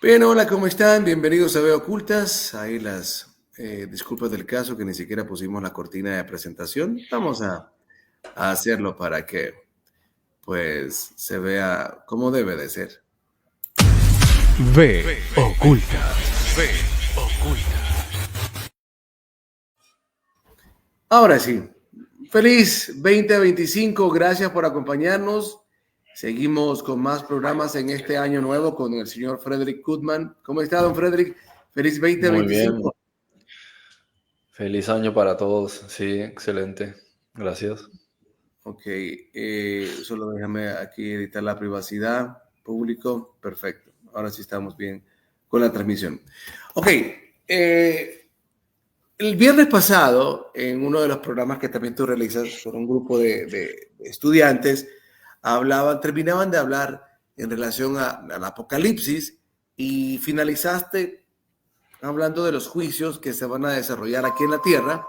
Bien, hola, ¿cómo están? Bienvenidos a Veo Ocultas. Ahí las disculpas del caso que ni siquiera pusimos la cortina de presentación. Vamos a hacerlo para que pues se vea como debe de ser. V Ocultas. V Ocultas. Ahora sí, feliz 2025. Gracias por acompañarnos. Seguimos con más programas en este año nuevo con el señor Frederick Goodman. ¿Cómo está, don Frederick? Feliz Muy bien. 2025. Feliz año para todos. Sí, excelente. Gracias. Ok, solo déjame aquí editar la privacidad, público, perfecto. Ahora sí estamos bien con la transmisión. Ok, el viernes pasado, en uno de los programas que también tú realizas con un grupo de estudiantes, terminaban de hablar en relación al Apocalipsis y finalizaste hablando de los juicios que se van a desarrollar aquí en la tierra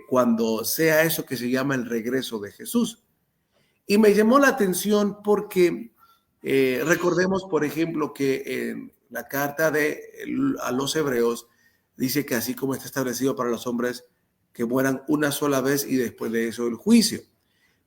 cuando sea eso que se llama el regreso de Jesús. Y me llamó la atención porque recordemos, por ejemplo, que en la carta a los hebreos dice que así como está establecido para los hombres que mueran una sola vez y después de eso el juicio.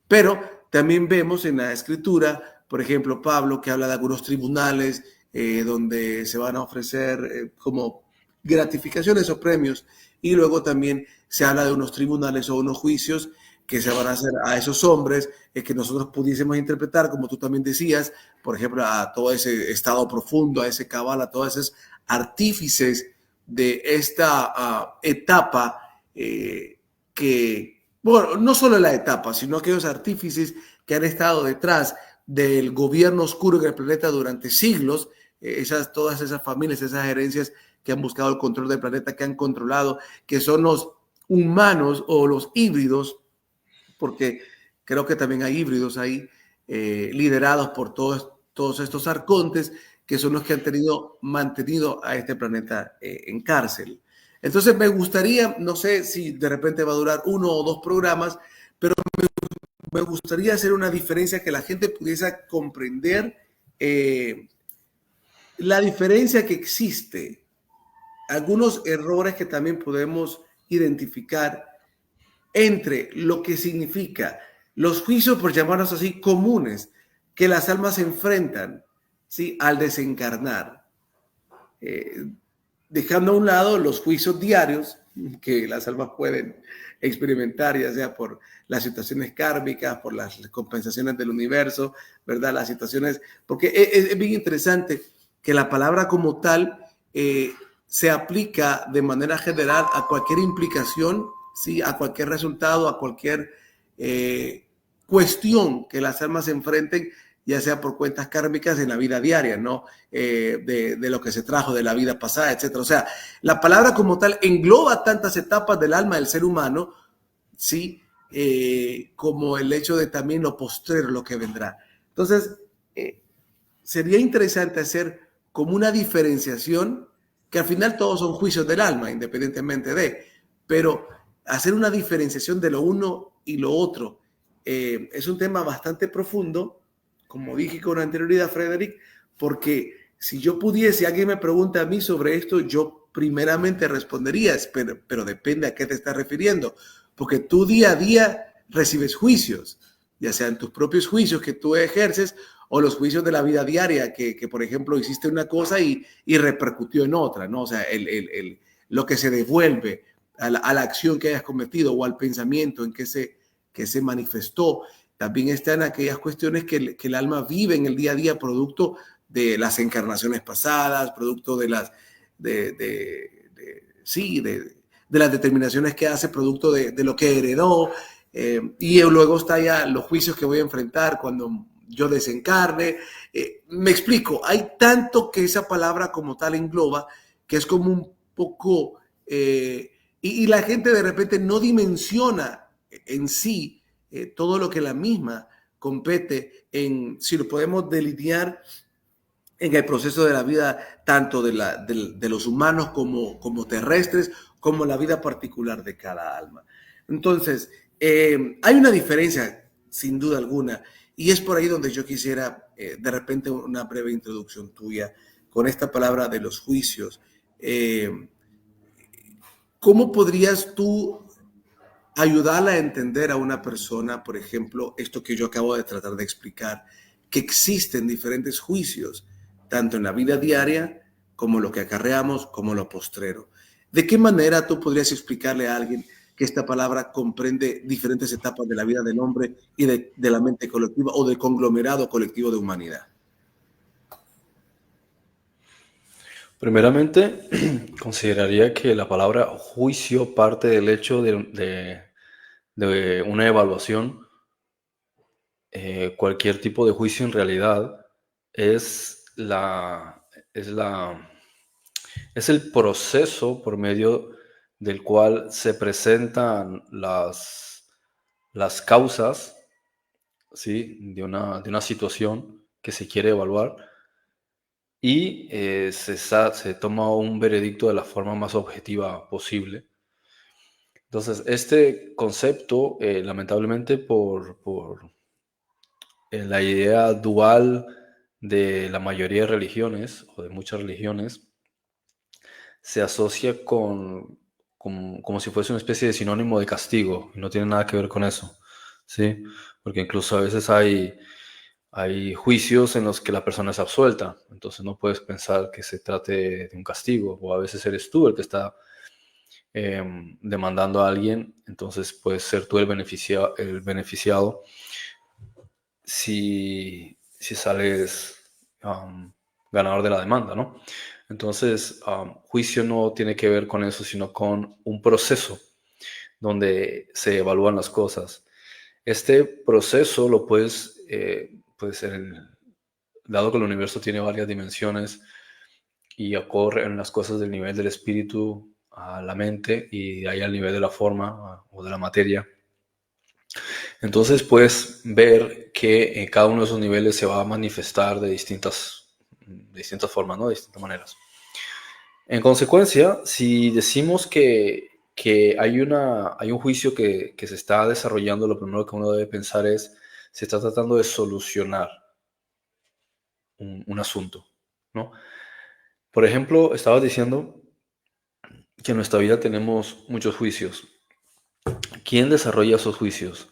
Pero también vemos en la escritura, por ejemplo, Pablo, que habla de algunos tribunales donde se van a ofrecer como gratificaciones o premios, y luego también se habla de unos tribunales o unos juicios que se van a hacer a esos hombres que nosotros pudiésemos interpretar, como tú también decías, por ejemplo, a todo ese estado profundo, a ese cabal, a todos esos artífices de esta etapa que, bueno, no solo la etapa, sino aquellos artífices que han estado detrás del gobierno oscuro en el planeta durante siglos, todas esas familias, esas gerencias que han buscado el control del planeta, que han controlado, que son los humanos o los híbridos, porque creo que también hay híbridos ahí, liderados por todos estos arcontes, que son los que han mantenido a este planeta en cárcel. Entonces me gustaría, no sé si de repente va a durar 1 o 2 programas, pero me gustaría hacer una diferencia que la gente pudiese comprender la diferencia que existe, algunos errores que también podemos identificar entre lo que significa los juicios, por llamarlos así, comunes, que las almas se enfrentan, ¿sí?, al desencarnar, dejando a un lado los juicios diarios que las almas pueden experimentar, ya sea por las situaciones kármicas, por las compensaciones del universo, ¿verdad? Las situaciones, porque es bien interesante que la palabra como tal se aplica de manera general a cualquier implicación, ¿sí?, a cualquier resultado, a cualquier cuestión que las almas se enfrenten, ya sea por cuentas kármicas en la vida diaria, ¿no? De lo que se trajo de la vida pasada, etcétera. O sea, la palabra como tal engloba tantas etapas del alma del ser humano, ¿sí? Como el hecho de también lo postrero, lo que vendrá. Entonces, sería interesante hacer como una diferenciación, que al final todos son juicios del alma, independientemente de, pero hacer una diferenciación de lo uno y lo otro es un tema bastante profundo, como dije con anterioridad, Frederick, porque si yo pudiese, alguien me pregunta a mí sobre esto, yo primeramente respondería, pero depende a qué te estás refiriendo, porque tú día a día recibes juicios, ya sean tus propios juicios que tú ejerces o los juicios de la vida diaria, que por ejemplo, hiciste una cosa y repercutió en otra, ¿no? O sea, lo que se devuelve a la acción que hayas cometido o al pensamiento en que se manifestó. También están aquellas cuestiones que el alma vive en el día a día, producto de las encarnaciones pasadas, producto de las las determinaciones que hace, producto de lo que heredó, y luego está ya los juicios que voy a enfrentar cuando yo desencarne. Me explico, hay tanto que esa palabra como tal engloba, que es como un poco, y la gente de repente no dimensiona en sí todo lo que la misma compete en, si lo podemos delinear en el proceso de la vida, tanto de los humanos como terrestres, como la vida particular de cada alma. Entonces, hay una diferencia, sin duda alguna, y es por ahí donde yo quisiera, de repente, una breve introducción tuya con esta palabra de los juicios. ¿Cómo podrías tú ayudarla a entender a una persona, por ejemplo, esto que yo acabo de tratar de explicar, que existen diferentes juicios, tanto en la vida diaria como lo que acarreamos, como lo postrero? ¿De qué manera tú podrías explicarle a alguien que esta palabra comprende diferentes etapas de la vida del hombre y de la mente colectiva o del conglomerado colectivo de humanidad? Primeramente, consideraría que la palabra juicio parte del hecho de una evaluación. Cualquier tipo de juicio en realidad es es la, es el proceso por medio del cual se presentan las causas, ¿sí? De una situación que se quiere evaluar y se toma un veredicto de la forma más objetiva posible. Entonces, este concepto, lamentablemente, por la idea dual de la mayoría de religiones o de muchas religiones, se asocia como si fuese una especie de sinónimo de castigo, y no tiene nada que ver con eso, ¿sí? Porque incluso a veces hay juicios en los que la persona es absuelta, entonces no puedes pensar que se trate de un castigo, o a veces eres tú el que está demandando a alguien, entonces puedes ser tú el beneficiado si sales ganador de la demanda, ¿no? Entonces, juicio no tiene que ver con eso, sino con un proceso donde se evalúan las cosas. Este proceso lo puede ser, dado que el universo tiene varias dimensiones y ocurre en las cosas del nivel del espíritu a la mente y de ahí al nivel de la forma o de la materia. Entonces puedes ver que en cada uno de esos niveles se va a manifestar de distintas formas, ¿no? De distintas maneras. En consecuencia, si decimos que hay un juicio que se está desarrollando, lo primero que uno debe pensar es, se está tratando de solucionar un asunto, ¿no? Por ejemplo, estabas diciendo que en nuestra vida tenemos muchos juicios. ¿Quién desarrolla esos juicios?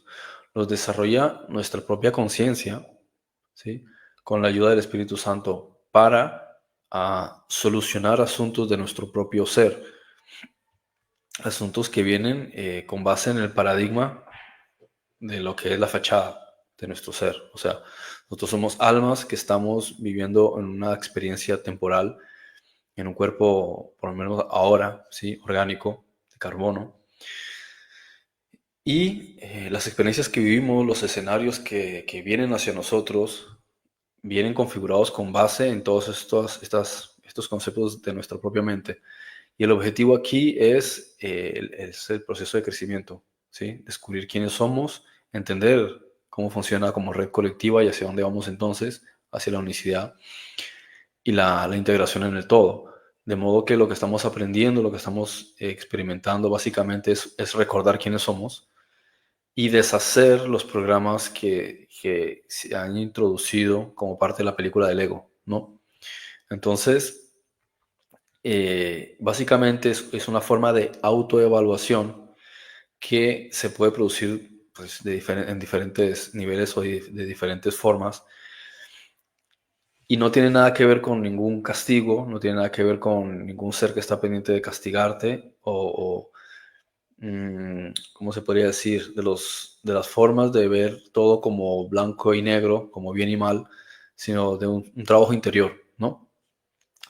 Los desarrolla nuestra propia conciencia, ¿sí? Con la ayuda del Espíritu Santo para solucionar asuntos de nuestro propio ser, asuntos que vienen con base en el paradigma de lo que es la fachada de nuestro ser. O sea, nosotros somos almas que estamos viviendo en una experiencia temporal, en un cuerpo, por lo menos ahora, ¿sí? Orgánico, de carbono. Y las experiencias que vivimos, los escenarios que vienen hacia nosotros, vienen configurados con base en todos estos conceptos de nuestra propia mente. Y el objetivo aquí es el proceso de crecimiento, ¿sí? Descubrir quiénes somos, entender cómo funciona como red colectiva y hacia dónde vamos entonces, hacia la unicidad y la integración en el todo. De modo que lo que estamos aprendiendo, lo que estamos experimentando básicamente es recordar quiénes somos y deshacer los programas que se han introducido como parte de la película del ego, ¿no? Entonces, básicamente es una forma de autoevaluación que se puede producir pues, en diferentes niveles o de diferentes formas y no tiene nada que ver con ningún castigo, no tiene nada que ver con ningún ser que está pendiente de castigarte ¿cómo se podría decir? De las formas de ver todo como blanco y negro, como bien y mal, sino de un trabajo interior, ¿no?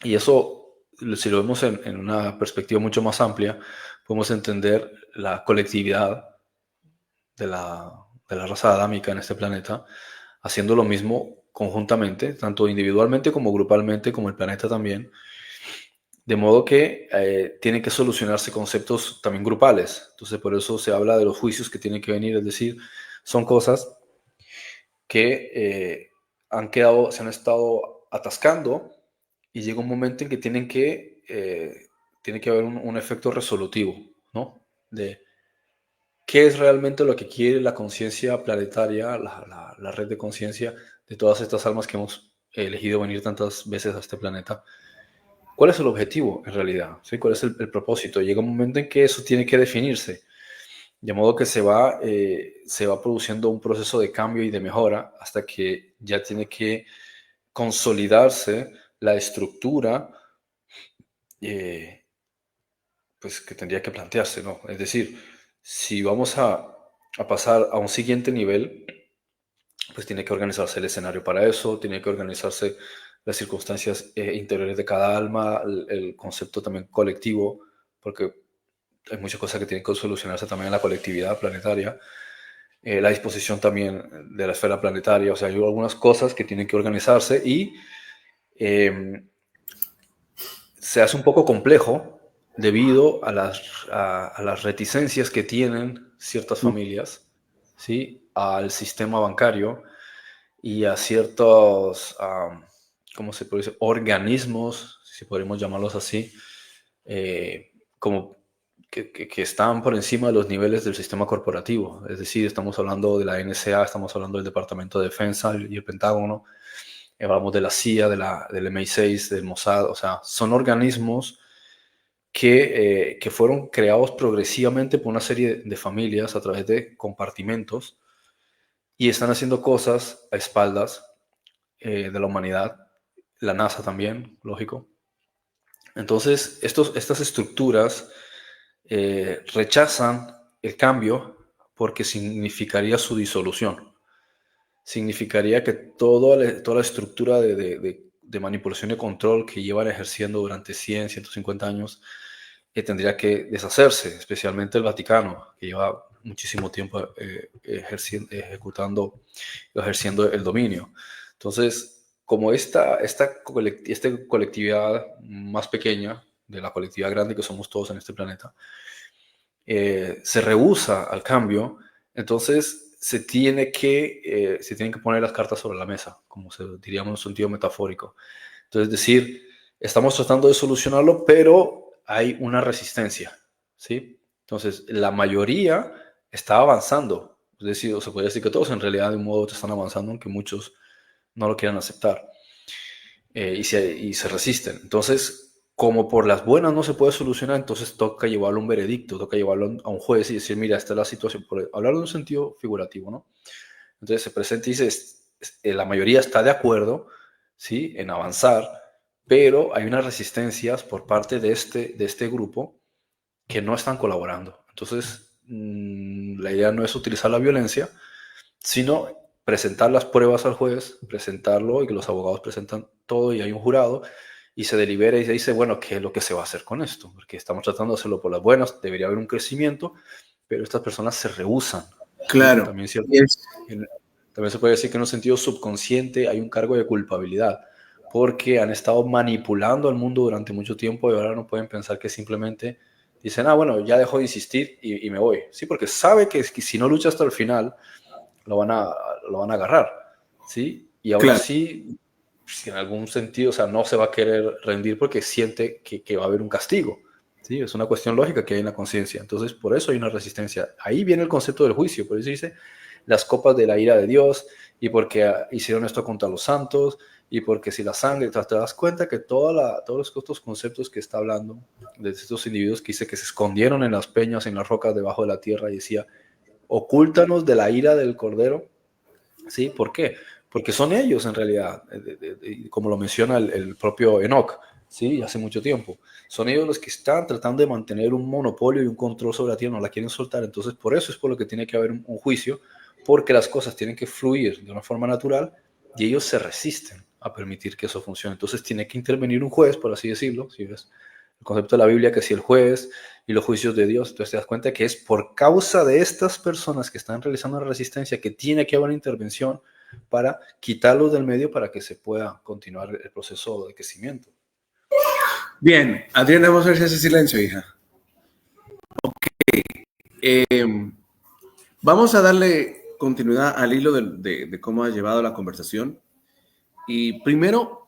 Y eso, si lo vemos en una perspectiva mucho más amplia, podemos entender la colectividad de la raza adámica en este planeta, haciendo lo mismo conjuntamente, tanto individualmente como grupalmente, como el planeta también, de modo que tienen que solucionarse conceptos también grupales. Entonces, por eso se habla de los juicios que tienen que venir, es decir, son cosas que se han estado atascando y llega un momento en que tiene que haber un efecto resolutivo, ¿no? De qué es realmente lo que quiere la conciencia planetaria, la red de conciencia de todas estas almas que hemos elegido venir tantas veces a este planeta, ¿cuál es el objetivo en realidad? ¿Sí? ¿Cuál es el propósito? Llega un momento en que eso tiene que definirse, de modo que se va produciendo un proceso de cambio y de mejora hasta que ya tiene que consolidarse la estructura pues, que tendría que plantearse, ¿no? Es decir, si vamos a pasar a un siguiente nivel, pues tiene que organizarse el escenario para eso, tiene que organizarse las circunstancias interiores de cada alma, el concepto también colectivo, porque hay muchas cosas que tienen que solucionarse también en la colectividad planetaria, la disposición también de la esfera planetaria, o sea, hay algunas cosas que tienen que organizarse y se hace un poco complejo debido a las reticencias que tienen ciertas familias, ¿sí? Al sistema bancario y a ciertos, ¿cómo se puede decir? Organismos, si podríamos llamarlos así, como que están por encima de los niveles del sistema corporativo. Es decir, estamos hablando de la NSA, estamos hablando del Departamento de Defensa y el Pentágono, hablamos de la CIA, del MI6, del Mossad, o sea, son organismos que fueron creados progresivamente por una serie de familias a través de compartimentos y están haciendo cosas a espaldas de la humanidad, la NASA también, lógico. Entonces, estas estructuras rechazan el cambio porque significaría su disolución. Significaría que toda la estructura de manipulación y control que llevan ejerciendo durante 100, 150 años tendría que deshacerse, especialmente el Vaticano, que lleva muchísimo tiempo ejerciendo el dominio. Entonces, como esta colectividad más pequeña, de la colectividad grande que somos todos en este planeta, se rehúsa al cambio, entonces se tienen que poner las cartas sobre la mesa, como diríamos en un sentido metafórico. Entonces, es decir, estamos tratando de solucionarlo, pero hay una resistencia, ¿sí? Entonces, la mayoría está avanzando. Es decir, se puede decir que todos en realidad de un modo u otro están avanzando, aunque muchos no lo quieran aceptar y se resisten. Entonces, como por las buenas no se puede solucionar, entonces toca llevarlo a un veredicto, toca llevarlo a un juez y decir, mira, esta es la situación, por hablarlo en un sentido figurativo, ¿no? Entonces se presenta y dice, la mayoría está de acuerdo, ¿sí?, en avanzar, pero hay unas resistencias por parte de este grupo que no están colaborando. Entonces, la idea no es utilizar la violencia, sino presentar las pruebas al juez, presentarlo y que los abogados presentan todo y hay un jurado y se delibera y se dice, bueno, ¿qué es lo que se va a hacer con esto? Porque estamos tratando de hacerlo por las buenas, debería haber un crecimiento, pero estas personas se rehúsan. Claro. También se puede decir que en un sentido subconsciente hay un cargo de culpabilidad, porque han estado manipulando al mundo durante mucho tiempo y ahora no pueden pensar que simplemente dicen, bueno, ya dejo de insistir y me voy. Sí, porque sabe que si no lucha hasta el final, lo van a agarrar, ¿sí? Y aún así, si en algún sentido, o sea, no se va a querer rendir porque siente que va a haber un castigo, ¿sí? Es una cuestión lógica que hay en la conciencia. Entonces, por eso hay una resistencia. Ahí viene el concepto del juicio, por eso dice las copas de la ira de Dios y porque hicieron esto contra los santos y porque si la sangre, te das cuenta que todos estos conceptos que está hablando de estos individuos que dice que se escondieron en las peñas, en las rocas debajo de la tierra y decía, ocúltanos de la ira del Cordero, ¿sí? ¿Por qué? Porque son ellos en realidad, como lo menciona el propio Enoch, ¿sí? Hace mucho tiempo. Son ellos los que están tratando de mantener un monopolio y un control sobre la tierra, no la quieren soltar. Entonces, por eso es por lo que tiene que haber un juicio, porque las cosas tienen que fluir de una forma natural y ellos se resisten a permitir que eso funcione. Entonces, tiene que intervenir un juez, por así decirlo, si ves el concepto de la Biblia, que si el juez y los juicios de Dios, entonces te das cuenta que es por causa de estas personas que están realizando la resistencia que tiene que haber una intervención para quitarlos del medio para que se pueda continuar el proceso de crecimiento. Bien, Adriana, vamos a ver si hace silencio, hija. Ok. Vamos a darle continuidad al hilo de cómo ha llevado la conversación. Y primero,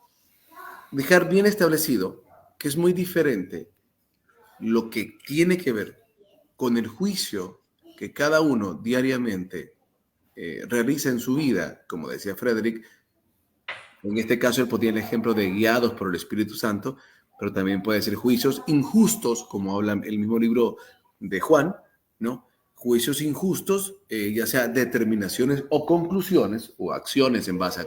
dejar bien establecido que es muy diferente lo que tiene que ver con el juicio que cada uno diariamente realiza en su vida, como decía Frederick, En este caso, él ponía el ejemplo de guiados por el Espíritu Santo, pero también puede ser juicios injustos, como habla el mismo libro de Juan, ¿no? Juicios injustos, ya sea determinaciones o conclusiones o acciones en base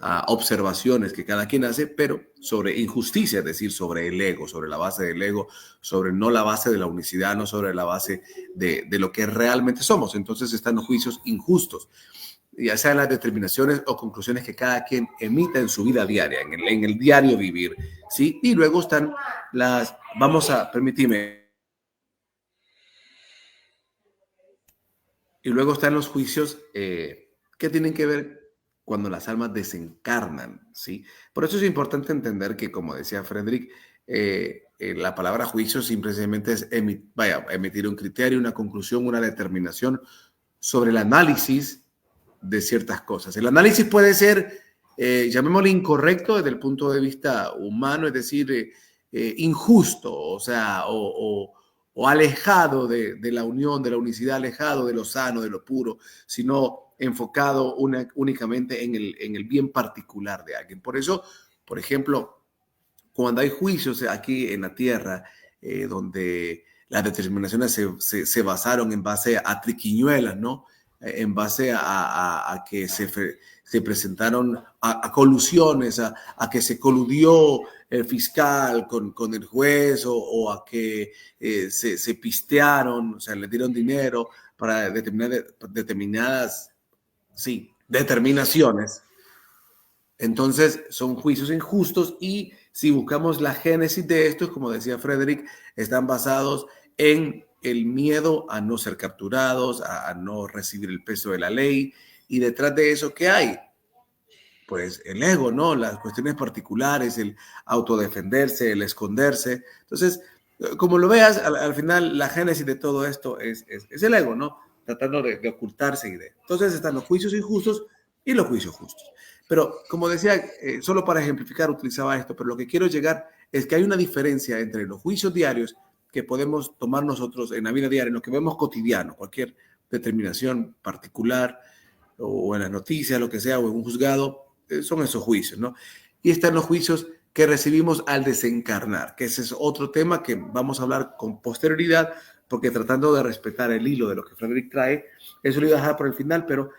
a observaciones que cada quien hace, pero sobre injusticia, es decir, sobre el ego, sobre la base del ego, sobre no la base de la unicidad, no sobre la base de lo que realmente somos. Entonces están los juicios injustos, ya sean las determinaciones o conclusiones que cada quien emita en su vida diaria, en el diario vivir, ¿sí? Y luego están y luego están los juicios que tienen que ver cuando las almas desencarnan, ¿sí? Por eso es importante entender que, como decía Frederick, la palabra juicio simplemente es emitir un criterio, una conclusión, una determinación sobre el análisis de ciertas cosas. El análisis puede ser, llamémosle incorrecto desde el punto de vista humano, es decir, injusto, o sea, o alejado de la unión, de la unicidad, alejado de lo sano, de lo puro, sino enfocado únicamente en el bien particular de alguien. Por eso, por ejemplo, cuando hay juicios aquí en la tierra, donde las determinaciones se basaron en base a triquiñuelas, ¿no? En base a que se presentaron a colusiones, a que se coludió el fiscal con el juez o a que se pistearon, o sea, le dieron dinero para determinadas determinaciones. Entonces son juicios injustos y si buscamos la génesis de estos, como decía Frederick, están basados en el miedo a no ser capturados, a no recibir el peso de la ley. Y detrás de eso, ¿qué hay? Pues el ego, ¿no? Las cuestiones particulares, el autodefenderse, el esconderse. Entonces, como lo veas, al final la génesis de todo esto es el ego, ¿no? Tratando de ocultarse y de... Entonces están los juicios injustos y los juicios justos. Pero como decía, solo para ejemplificar utilizaba esto, pero lo que quiero llegar es que hay una diferencia entre los juicios diarios que podemos tomar nosotros en la vida diaria, en lo que vemos cotidiano, cualquier determinación particular o en las noticias, lo que sea, o en un juzgado, son esos juicios, ¿no? Y están los juicios que recibimos al desencarnar, que ese es otro tema que vamos a hablar con posterioridad, porque tratando de respetar el hilo de lo que Frederick trae, eso lo iba a dejar por el final, pero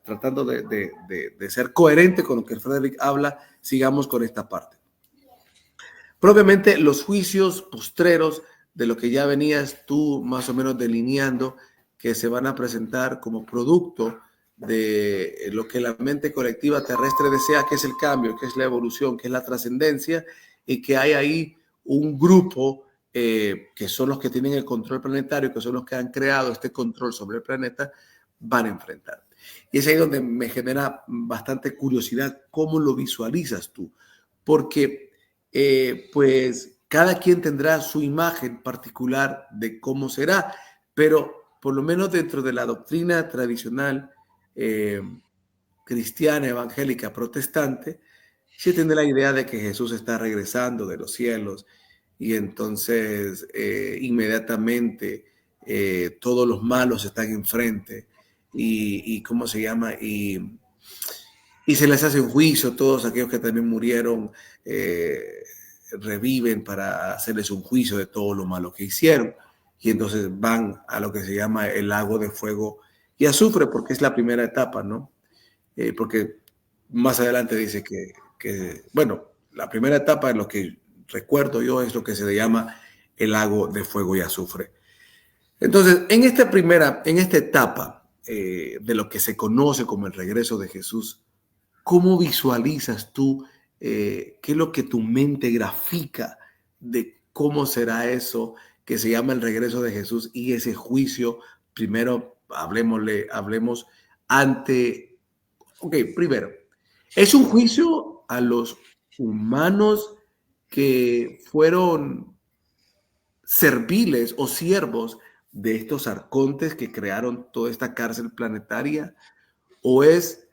tratando de ser coherente con lo que Frederick habla, sigamos con esta parte. Propiamente los juicios postreros de lo que ya venías tú más o menos delineando, que se van a presentar como producto de lo que la mente colectiva terrestre desea, que es el cambio, que es la evolución, que es la trascendencia, y que hay ahí un grupo que son los que tienen el control planetario, que son los que han creado este control sobre el planeta, van a enfrentar. Y es ahí donde me genera bastante curiosidad cómo lo visualizas tú, porque pues cada quien tendrá su imagen particular de cómo será, pero por lo menos dentro de la doctrina tradicional cristiana, evangélica, protestante, sí tiene la idea de que Jesús está regresando de los cielos y entonces inmediatamente todos los malos están enfrente y ¿cómo se llama? Y se les hace un juicio, todos aquellos que también murieron reviven para hacerles un juicio de todo lo malo que hicieron. Y entonces van a lo que se llama el lago de fuego y azufre, porque es la primera etapa, ¿no? Porque más adelante dice que, bueno, la primera etapa, en lo que recuerdo yo, es lo que se le llama el lago de fuego y azufre. Entonces, en esta etapa de lo que se conoce como el regreso de Jesús, ¿cómo visualizas tú qué es lo que tu mente grafica de cómo será eso que se llama el regreso de Jesús y ese juicio? Primero, hablemos ante... Ok, primero, ¿es un juicio a los humanos que fueron serviles o siervos de estos arcontes que crearon toda esta cárcel planetaria? ¿O es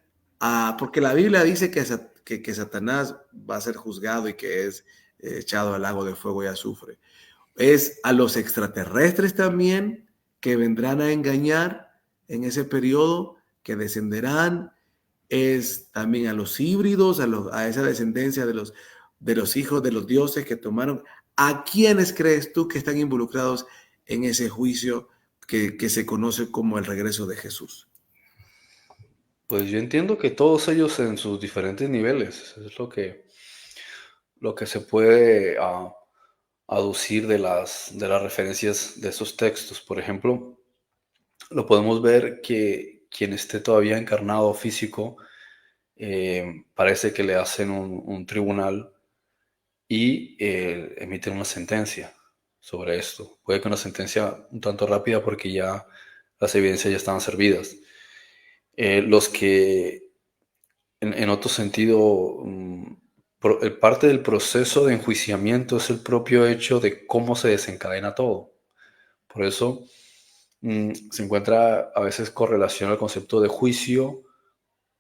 porque la Biblia dice que Satanás va a ser juzgado y que es echado al lago de fuego y azufre? ¿Es a los extraterrestres también que vendrán a engañar en ese periodo, que descenderán? es también a los híbridos, a esa descendencia de los hijos de los dioses que tomaron. ¿A quiénes crees tú que están involucrados en ese juicio que se conoce como el regreso de Jesús? Pues yo entiendo que todos ellos en sus diferentes niveles, es lo que se puede aducir de las referencias de esos textos. Por ejemplo, lo podemos ver que quien esté todavía encarnado físico, parece que le hacen un tribunal y emiten una sentencia sobre esto. Puede que una sentencia un tanto rápida porque ya las evidencias ya estaban servidas. Los que, en otro sentido, parte del proceso de enjuiciamiento es el propio hecho de cómo se desencadena todo. Por eso se encuentra a veces correlación al concepto de juicio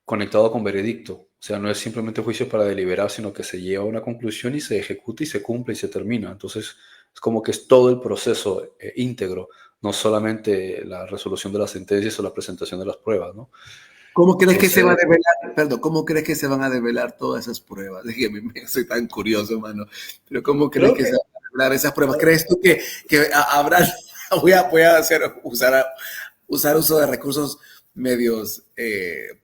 conectado con veredicto. O sea, no es simplemente juicio para deliberar, sino que se lleva a una conclusión y se ejecuta y se cumple y se termina. Entonces, es como que es todo el proceso íntegro, no solamente la resolución de las sentencias o la presentación de las pruebas, ¿no? ¿Cómo crees que se va a Entonces, develar? Perdón, ¿cómo crees que se van a develar todas esas pruebas? Es que soy tan curioso, mano. Pero ¿cómo crees creo que que, se van a develar esas pruebas? ¿Crees tú que habrá, voy a usar uso de recursos medios,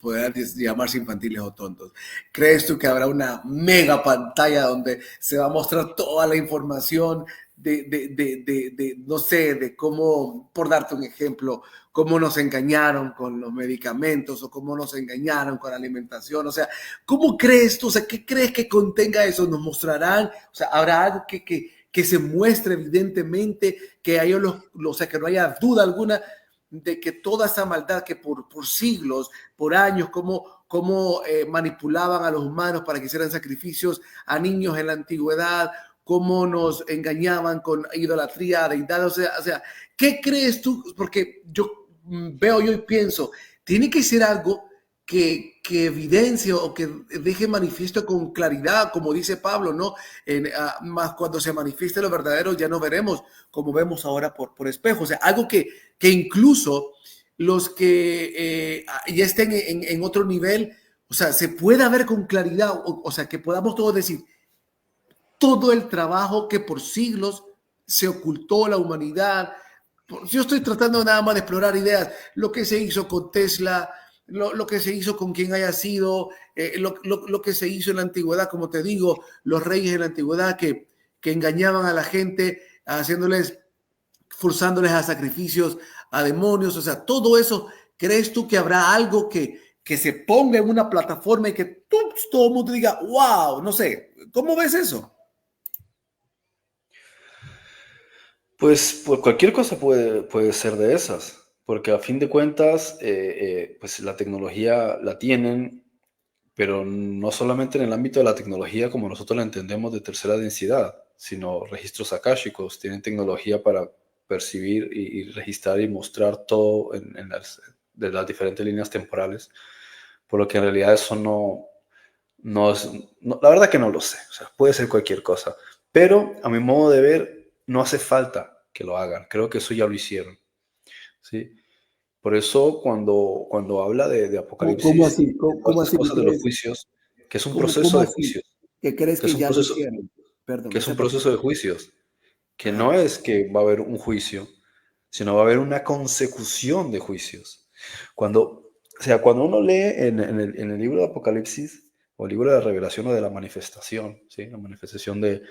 podrán llamarse infantiles o tontos? ¿Crees tú que habrá una mega pantalla donde se va a mostrar toda la información no sé, de cómo, por darte un ejemplo, cómo nos engañaron con los medicamentos o cómo nos engañaron con la alimentación? O sea, ¿cómo crees tú? O sea, ¿qué crees que contenga eso? ¿Nos mostrarán? O sea, ¿habrá algo que se muestre evidentemente, que haya o sea, que no haya duda alguna de que toda esa maldad que por siglos, por años, cómo manipulaban a los humanos para que hicieran sacrificios a niños en la antigüedad, cómo nos engañaban con idolatría, deidad? O sea, ¿qué crees tú? Porque yo veo yo y pienso, tiene que ser algo que evidencie o que deje manifiesto con claridad, como dice Pablo, ¿no? Más cuando se manifieste lo verdadero, ya no veremos como vemos ahora por espejo. O sea, algo que incluso los que ya estén en otro nivel, o sea, se pueda ver con claridad, o sea, que podamos todos decir, todo el trabajo que por siglos se ocultó la humanidad. Yo estoy tratando nada más de explorar ideas, lo que se hizo con Tesla, lo que se hizo con quien haya sido, lo que se hizo en la antigüedad, como te digo, los reyes en la antigüedad que engañaban a la gente, forzándoles a sacrificios, a demonios. O sea, todo eso. ¿Crees tú que habrá algo que se ponga en una plataforma y que todo el mundo diga, wow? No sé, ¿cómo ves eso? pues cualquier cosa puede ser de esas, porque a fin de cuentas, pues la tecnología la tienen, pero no solamente en el ámbito de la tecnología como nosotros la entendemos de tercera densidad, sino registros akáshicos. Tienen tecnología para percibir y registrar y mostrar todo de las diferentes líneas temporales, por lo que en realidad eso no es, la verdad que no lo sé, o sea, puede ser cualquier cosa, pero a mi modo de ver no hace falta que lo hagan, creo que eso ya lo hicieron, ¿sí? Por eso cuando habla de ¿Cómo Apocalipsis así? y de todas ¿Cómo estas así que cosas de los crees? juicios, que es un proceso ¿Cómo de así? juicios, ¿Qué crees que que es un ya lo proceso, hicieron? Perdón, que es esa un parte. proceso de juicios, que no Ajá. es que va a haber un juicio, sino va a haber una consecución de juicios. Cuando uno lee en el libro de Apocalipsis, o el libro de la revelación o de la manifestación, ¿sí? La manifestación del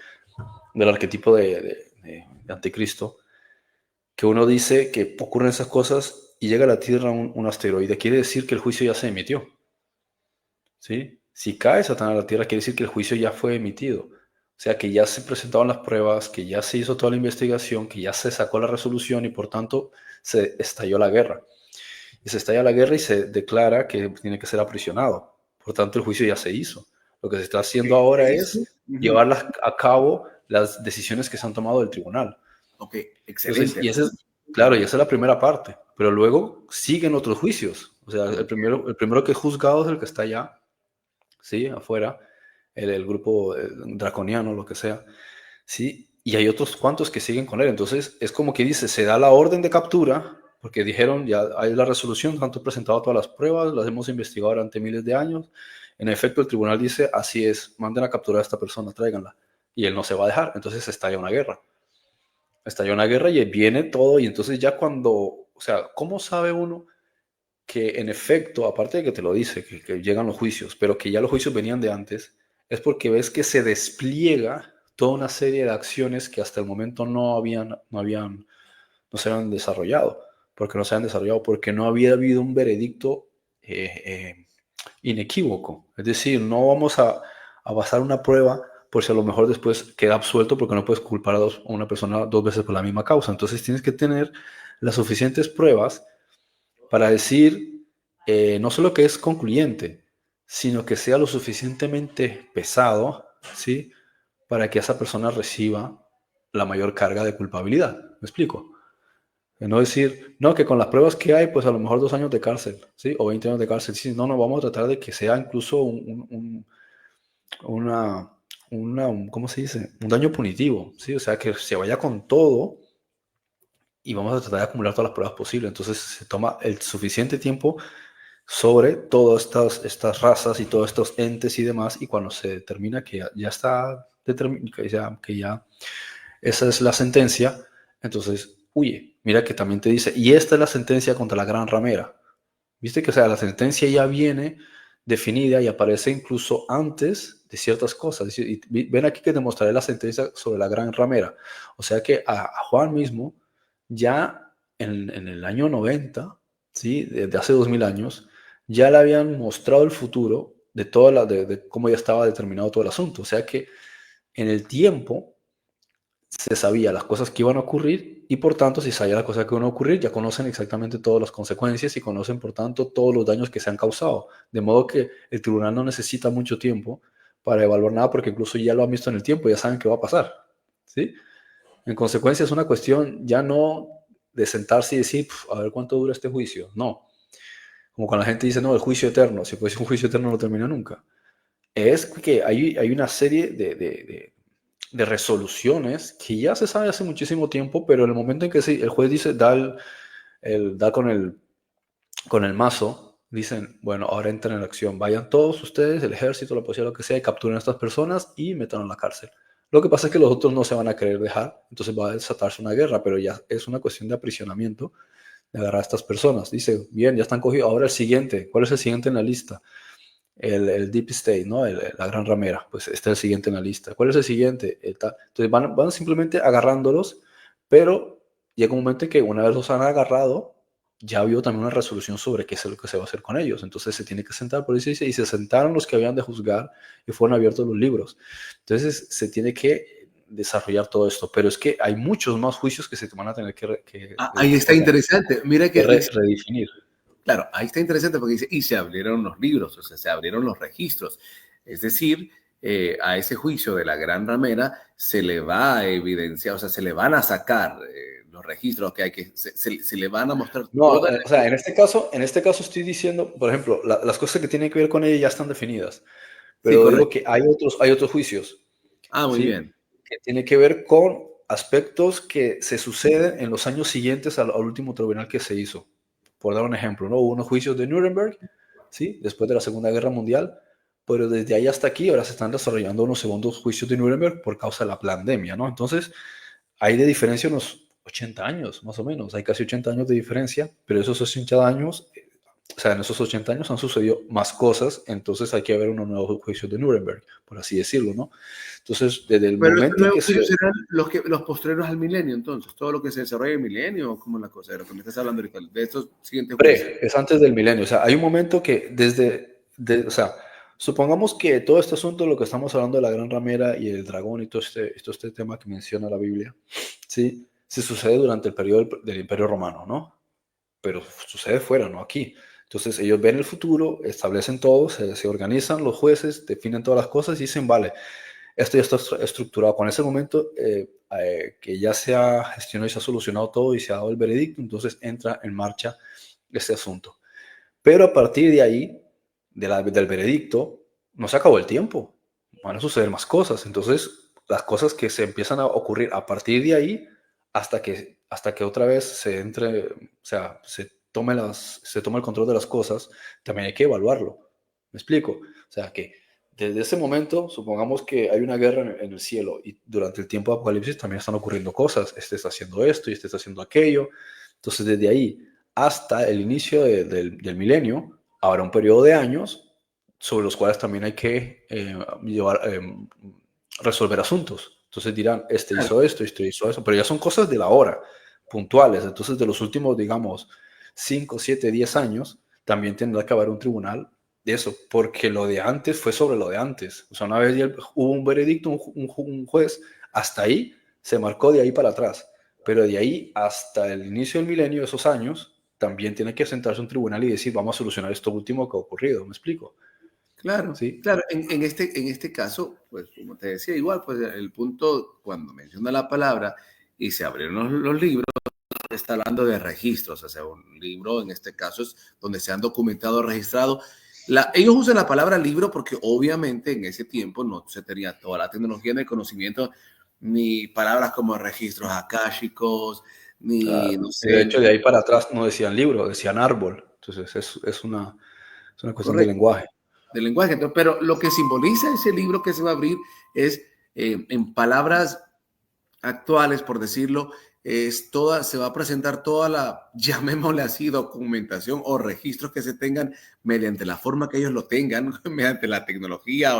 arquetipo de anticristo, que uno dice que ocurren esas cosas y llega a la Tierra un asteroide, quiere decir que el juicio ya se emitió, ¿sí? Si cae Satanás a la Tierra, quiere decir que el juicio ya fue emitido. O sea, que ya se presentaron las pruebas, que ya se hizo toda la investigación, que ya se sacó la resolución y por tanto se estalló la guerra. Y se estalla la guerra y se declara que tiene que ser aprisionado. Por tanto, el juicio ya se hizo. Lo que se está haciendo ahora ¿Listo? es Ujú. llevar a cabo las decisiones que se han tomado del tribunal. Ok, Entonces, excelente. y esa es, claro, y esa es la primera parte, pero luego siguen otros juicios. O sea, el primero que es juzgado es el que está allá, ¿sí? Afuera, el grupo draconiano, lo que sea, ¿sí? Y hay otros cuantos que siguen con él. Entonces, es como que dice, se da la orden de captura, porque dijeron, ya hay la resolución, han presentado todas las pruebas, las hemos investigado durante miles de años. En efecto, el tribunal dice, así es, manden a capturar a esta persona, tráiganla. Y él no se va a dejar, entonces estalla una guerra. Estalla una guerra y viene todo, y entonces ya cuando, o sea, ¿cómo sabe uno que en efecto, aparte de que te lo dice, que llegan los juicios, pero que ya los juicios venían de antes, es porque ves que se despliega toda una serie de acciones que hasta el momento no se habían desarrollado? Porque no se habían desarrollado, porque no había habido un veredicto inequívoco. Es decir, no vamos a basar una prueba por si a lo mejor después queda absuelto, porque no puedes culpar a una persona 2 veces por la misma causa. Entonces tienes que tener las suficientes pruebas para decir no solo que es concluyente, sino que sea lo suficientemente pesado, ¿sí? Para que esa persona reciba la mayor carga de culpabilidad. ¿Me explico? No decir, no, que con las pruebas que hay, pues a lo mejor 2 años de cárcel, ¿sí? O 20 años de cárcel. Sí, no, vamos a tratar de que sea incluso una, ¿cómo se dice? Un daño punitivo, ¿sí? O sea, que se vaya con todo y vamos a tratar de acumular todas las pruebas posibles. Entonces se toma el suficiente tiempo sobre todas estas razas y todos estos entes y demás, y cuando se determina que ya está determinado, que ya esa es la sentencia, entonces huye. Mira que también te dice, y esta es la sentencia contra la gran ramera. Viste que, o sea, la sentencia ya viene definida y aparece incluso antes de ciertas cosas. Y ven aquí que te mostraré la sentencia sobre la gran ramera. O sea que a Juan mismo, ya en el año 90, ¿sí? Desde hace 2000 años, ya le habían mostrado el futuro de cómo ya estaba determinado todo el asunto. O sea que en el tiempo se sabía las cosas que iban a ocurrir, y por tanto, si sabía las cosas que iban a ocurrir, ya conocen exactamente todas las consecuencias y conocen, por tanto, todos los daños que se han causado. De modo que el tribunal no necesita mucho tiempo para evaluar nada, porque incluso ya lo han visto en el tiempo, ya saben qué va a pasar, ¿sí? En consecuencia, es una cuestión ya no de sentarse y decir, a ver cuánto dura este juicio. No. Como cuando la gente dice, no, el juicio eterno. Si fuese un juicio eterno, no termina nunca. Es que hay una serie de resoluciones que ya se sabe hace muchísimo tiempo, pero en el momento en que el juez dice, da con el mazo, dicen, bueno, ahora entran en acción, vayan todos ustedes, el ejército, la policía, lo que sea, y capturen a estas personas y metan en la cárcel. Lo que pasa es que los otros no se van a querer dejar, entonces va a desatarse una guerra, pero ya es una cuestión de aprisionamiento, de agarrar a estas personas. Dice, bien, ya están cogidos, ahora el siguiente, ¿cuál es el siguiente en la lista? El Deep State, ¿no? La gran ramera, pues este es el siguiente en la lista. ¿Cuál es el siguiente? Entonces van simplemente agarrándolos, pero llega un momento en que una vez los han agarrado, ya vio también una resolución sobre qué es lo que se va a hacer con ellos. Entonces se tiene que sentar, por eso dice, y se sentaron los que habían de juzgar y fueron abiertos los libros. Entonces se tiene que desarrollar todo esto, pero es que hay muchos más juicios que se van a tener Ahí está interesante. Mira que redefinir. Claro, ahí está interesante porque dice, y se abrieron los libros, o sea, se abrieron los registros. Es decir, a ese juicio de la gran ramera se le va a evidenciar, o sea, se le van a sacar los registros que hay que, se le van a mostrar. No, o sea, en este caso estoy diciendo, por ejemplo, las cosas que tienen que ver con ella ya están definidas, pero Sí, digo que hay otros juicios, Ah, muy ¿sí? bien. Que tiene que ver con aspectos que se suceden en los años siguientes al último tribunal que se hizo. Por dar un ejemplo, ¿no? Hubo unos juicios de Nuremberg, ¿sí? Después de la Segunda Guerra Mundial, pero desde ahí hasta aquí ahora se están desarrollando unos segundos juicios de Nuremberg por causa de la pandemia, ¿no? Entonces, hay de diferencia unos 80 años, más o menos. Hay casi 80 años de diferencia, pero esos 80 años, o sea, en esos 80 años han sucedido más cosas, entonces hay que ver unos nuevos juicios de Nuremberg, por así decirlo, ¿no? Entonces, desde el Pero momento en que se... serán los posteriores al milenio, entonces, todo lo que se desarrolla en el milenio, ¿cómo es la cosa? De lo que me estás hablando ahorita, de estos siguientes juicios. Es antes del milenio, o sea, hay un momento que o sea, supongamos que todo este asunto, lo que estamos hablando de la gran ramera y el dragón y todo este tema que menciona la Biblia, ¿sí? Se sucede durante el periodo del Imperio Romano, ¿no? Pero sucede fuera, no aquí. Entonces ellos ven el futuro, establecen todo, se organizan los jueces, definen todas las cosas y dicen, vale, esto ya está estructurado. Con ese momento que ya se ha gestionado y se ha solucionado todo y se ha dado el veredicto, entonces entra en marcha este asunto. Pero a partir de ahí, del veredicto, no se acabó el tiempo. Van a suceder más cosas. Entonces, las cosas que se empiezan a ocurrir a partir de ahí, hasta que hasta que otra vez se entre, o sea, se tome el control de las cosas, también hay que evaluarlo. ¿Me explico? O sea, que desde ese momento, supongamos que hay una guerra en el cielo y durante el tiempo de Apocalipsis también están ocurriendo cosas. Este está haciendo esto y este está haciendo aquello. Entonces, desde ahí hasta el inicio del milenio, habrá un periodo de años sobre los cuales también hay que resolver asuntos. Entonces dirán, este hizo esto, este hizo eso, pero ya son cosas de la hora, puntuales. Entonces, de los últimos, digamos, 5, 7, 10 años, también tendrá que haber un tribunal de eso, porque lo de antes fue sobre lo de antes. O sea, una vez ya hubo un veredicto, un juez, hasta ahí se marcó de ahí para atrás. Pero de ahí hasta el inicio del milenio, esos años, también tiene que sentarse un tribunal y decir, vamos a solucionar esto último que ha ocurrido. ¿Me explico? Claro, ¿Sí? claro. En este caso, pues como te decía, igual, pues el punto cuando menciona la palabra y se abrieron los libros, está hablando de registros, o sea, un libro en este caso es donde se han documentado, registrado. Ellos usan la palabra libro porque obviamente en ese tiempo no se tenía toda la tecnología ni el conocimiento, ni palabras como registros akáshicos, ni, Claro. no Y de sé, hecho, de ahí para atrás no decían libro, decían árbol. Entonces, es una cuestión de correcto, lenguaje. del lenguaje. Entonces, pero lo que simboliza ese libro que se va a abrir es, en palabras actuales, por decirlo, se va a presentar toda la, llamémosle así, documentación o registros que se tengan mediante la forma que ellos lo tengan, mediante la tecnología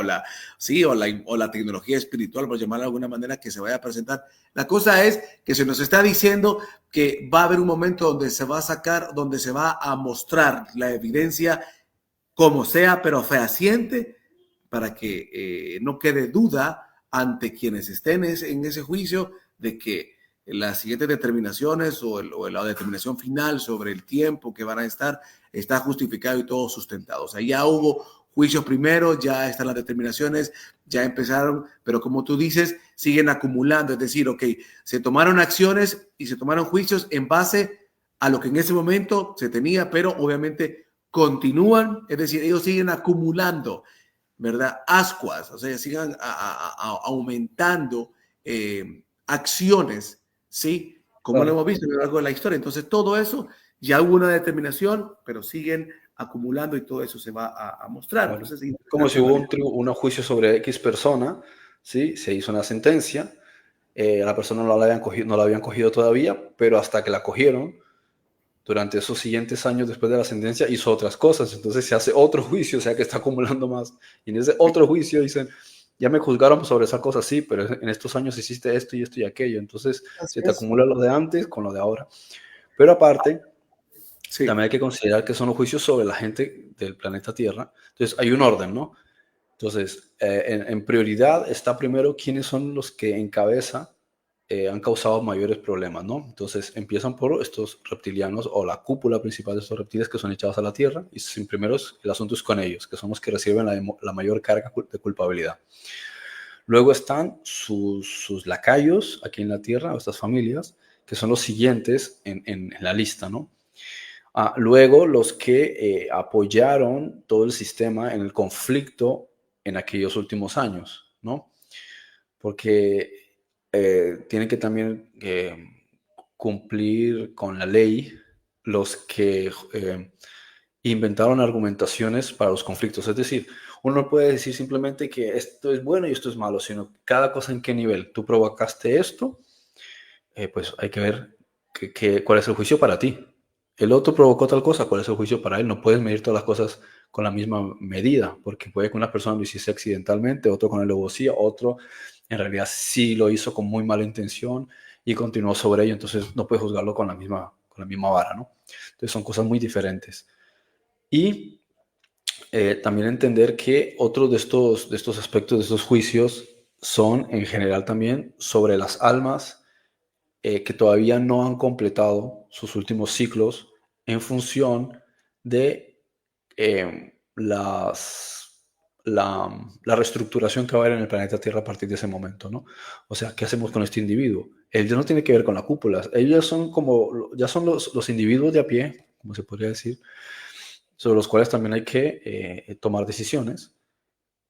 sí, o la tecnología espiritual, por llamarla de alguna manera, que se vaya a presentar. La cosa es que se nos está diciendo que va a haber un momento donde se va a sacar, donde se va a mostrar la evidencia como sea, pero fehaciente, para que no quede duda ante quienes estén en ese juicio de que las siguientes determinaciones o la determinación final sobre el tiempo que van a estar está justificado y todo sustentado. O sea, ya hubo juicios primero, ya están las determinaciones, ya empezaron, pero como tú dices, siguen acumulando. Es decir, ok, se tomaron acciones y se tomaron juicios en base a lo que en ese momento se tenía, pero obviamente continúan, es decir, ellos siguen acumulando, ¿verdad? Ascuas, o sea, sigan aumentando acciones, ¿sí? Como lo Claro. hemos visto a lo largo de la historia. Entonces, todo eso, ya hubo una determinación, pero siguen acumulando y todo eso se va a mostrar. Claro. Entonces, es Como si interesante hubo analizar. un juicio sobre X persona, ¿sí? Se hizo una sentencia, la persona no la habían cogido todavía, pero hasta que la cogieron, durante esos siguientes años después de la sentencia, hizo otras cosas. Entonces se hace otro juicio, o sea que está acumulando más. Y en ese otro juicio dicen, ya me juzgaron sobre esa cosa, sí, pero en estos años hiciste esto y esto y aquello. Entonces Así se te es. acumula lo de antes con lo de ahora. Pero aparte, también Sí, hay que considerar que son los juicios sobre la gente del planeta Tierra. Entonces hay un orden, ¿no? Entonces, en prioridad está primero quiénes son los que en cabeza han causado mayores problemas, ¿no? Entonces empiezan por estos reptilianos o la cúpula principal de estos reptiles que son echados a la Tierra y sin primeros el asunto es con ellos, que son los que reciben la mayor carga de culpabilidad. Luego están sus lacayos aquí en la Tierra, o estas familias, que son los siguientes en la lista, ¿no? Luego los que apoyaron todo el sistema en el conflicto en aquellos últimos años, ¿no? Porque tienen que también cumplir con la ley los que inventaron argumentaciones para los conflictos. Es decir, uno no puede decir simplemente que esto es bueno y esto es malo, sino cada cosa en qué nivel. Tú provocaste esto, pues hay que ver cuál es el juicio para ti. El otro provocó tal cosa, ¿cuál es el juicio para él? No puedes medir todas las cosas con la misma medida, porque puede que una persona lo hiciese accidentalmente, otro con alevosía, otro en realidad sí lo hizo con muy mala intención y continuó sobre ello, entonces no puedes juzgarlo con la misma vara, ¿no? Entonces son cosas muy diferentes. Y también entender que otros de estos aspectos, de estos juicios, son en general también sobre las almas que todavía no han completado sus últimos ciclos en función de la reestructuración que va a haber en el planeta Tierra a partir de ese momento, ¿no? O sea, ¿qué hacemos con este individuo? Él ya no tiene que ver con la cúpula, ellos ya son los individuos de a pie, como se podría decir, sobre los cuales también hay que tomar decisiones,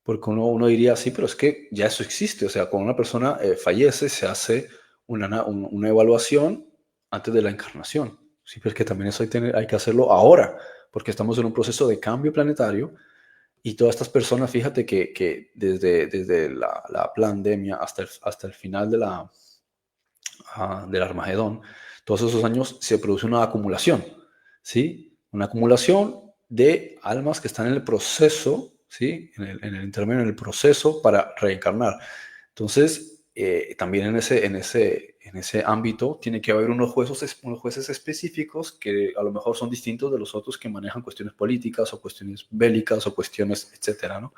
porque uno diría, sí, pero es que ya eso existe, o sea, cuando una persona fallece, se hace una evaluación antes de la encarnación. Sí, pero es que también eso hay que hacerlo ahora, porque estamos en un proceso de cambio planetario y todas estas personas, fíjate que desde la pandemia hasta el final del Armagedón, todos esos años se produce una acumulación, ¿sí? Una acumulación de almas que están en el proceso, ¿sí? En el intermedio, en el proceso para reencarnar. Entonces, también en ese ámbito tiene que haber unos jueces específicos que a lo mejor son distintos de los otros que manejan cuestiones políticas o cuestiones bélicas o cuestiones, etcétera, ¿no?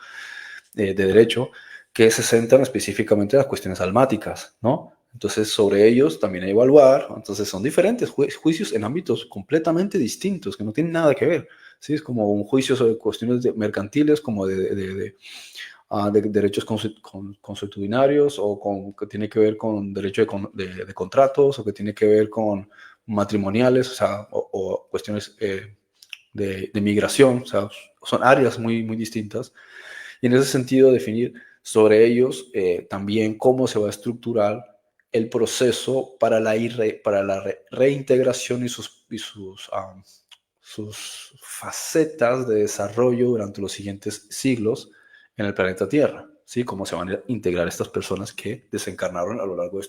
De derecho, que se centran específicamente en las cuestiones almáticas, ¿no? Entonces, sobre ellos también hay que evaluar. Entonces, son diferentes juicios en ámbitos completamente distintos, que no tienen nada que ver. ¿Sí? Es como un juicio sobre cuestiones mercantiles, como de derechos consuetudinarios, o que tiene que ver con derecho de contratos, o que tiene que ver con matrimoniales, o sea, o cuestiones de migración. O sea, son áreas muy, muy distintas. Y en ese sentido, definir sobre ellos también cómo se va a estructurar el proceso para la reintegración y sus facetas de desarrollo durante los siguientes siglos en el planeta Tierra, ¿sí? Cómo se van a integrar estas personas que desencarnaron a lo largo de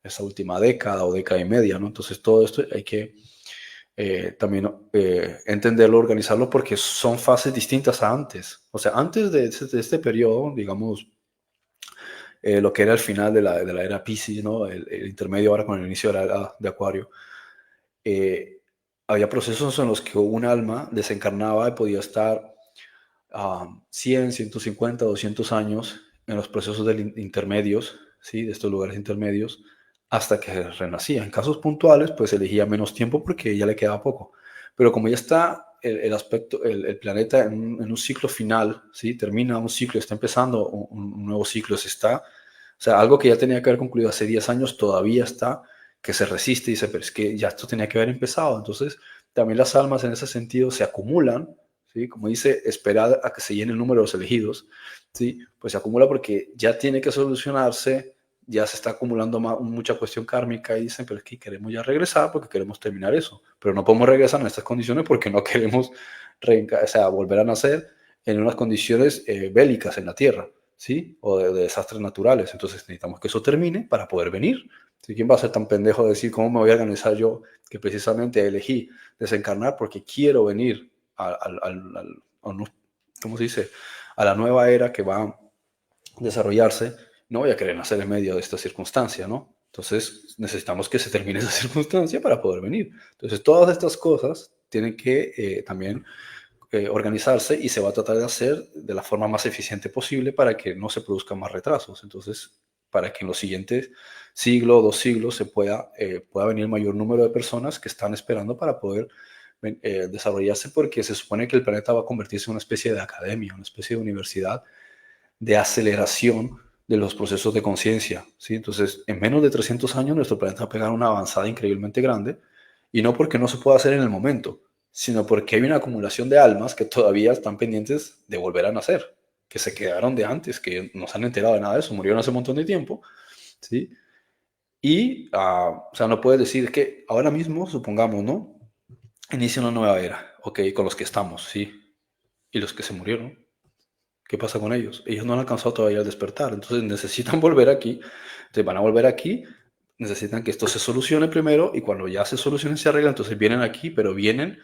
esta última década o década y media, ¿no? Entonces todo esto hay que también entenderlo, organizarlo, porque son fases distintas a antes. O sea, antes de este periodo, digamos, lo que era el final de la era Piscis, ¿no? El intermedio ahora con el inicio de la era de Acuario, había procesos en los que un alma desencarnaba y podía estar 100, 150, 200 años en los procesos intermedios, ¿sí? De estos lugares intermedios, hasta que renacía. En casos puntuales, pues elegía menos tiempo porque ya le quedaba poco. Pero como ya está el planeta en un ciclo final, ¿sí? Termina un ciclo, está empezando un nuevo ciclo, o sea, algo que ya tenía que haber concluido hace 10 años, todavía está, que se resiste y dice, pero es que ya esto tenía que haber empezado. Entonces, también las almas en ese sentido se acumulan, ¿sí? Como dice, esperar a que se llene el número de los elegidos, ¿sí? Pues se acumula porque ya tiene que solucionarse, ya se está acumulando mucha cuestión kármica y dicen, pero es que queremos ya regresar porque queremos terminar eso, pero no podemos regresar en estas condiciones porque no queremos volver a nacer en unas condiciones bélicas en la Tierra, ¿sí? O de desastres naturales. Entonces necesitamos que eso termine para poder venir. ¿Sí? ¿Quién va a ser tan pendejo de decir cómo me voy a organizar yo, que precisamente elegí desencarnar porque quiero venir ¿cómo se dice? A la nueva era que va a desarrollarse? No voy a querer nacer en medio de esta circunstancia, ¿no? Entonces necesitamos que se termine esa circunstancia para poder venir. Entonces todas estas cosas tienen que también organizarse, y se va a tratar de hacer de la forma más eficiente posible para que no se produzcan más retrasos. Entonces, para que en los siguientes siglo o 2 siglos pueda venir el mayor número de personas que están esperando para poder desarrollarse, porque se supone que el planeta va a convertirse en una especie de academia, una especie de universidad de aceleración de los procesos de conciencia, ¿sí? Entonces, en menos de 300 años, nuestro planeta va a pegar una avanzada increíblemente grande, y no porque no se pueda hacer en el momento, sino porque hay una acumulación de almas que todavía están pendientes de volver a nacer, que se quedaron de antes, que no se han enterado de nada de eso, murieron hace un montón de tiempo, ¿sí? Y, o sea, no puedes decir que ahora mismo, supongamos, ¿no? Inicia una nueva era, ok, con los que estamos, ¿sí? Y los que se murieron, ¿qué pasa con ellos? Ellos no han alcanzado todavía el despertar, entonces necesitan volver aquí, entonces van a volver aquí, necesitan que esto se solucione primero, y cuando ya se solucione, se arregla, entonces vienen aquí, pero vienen,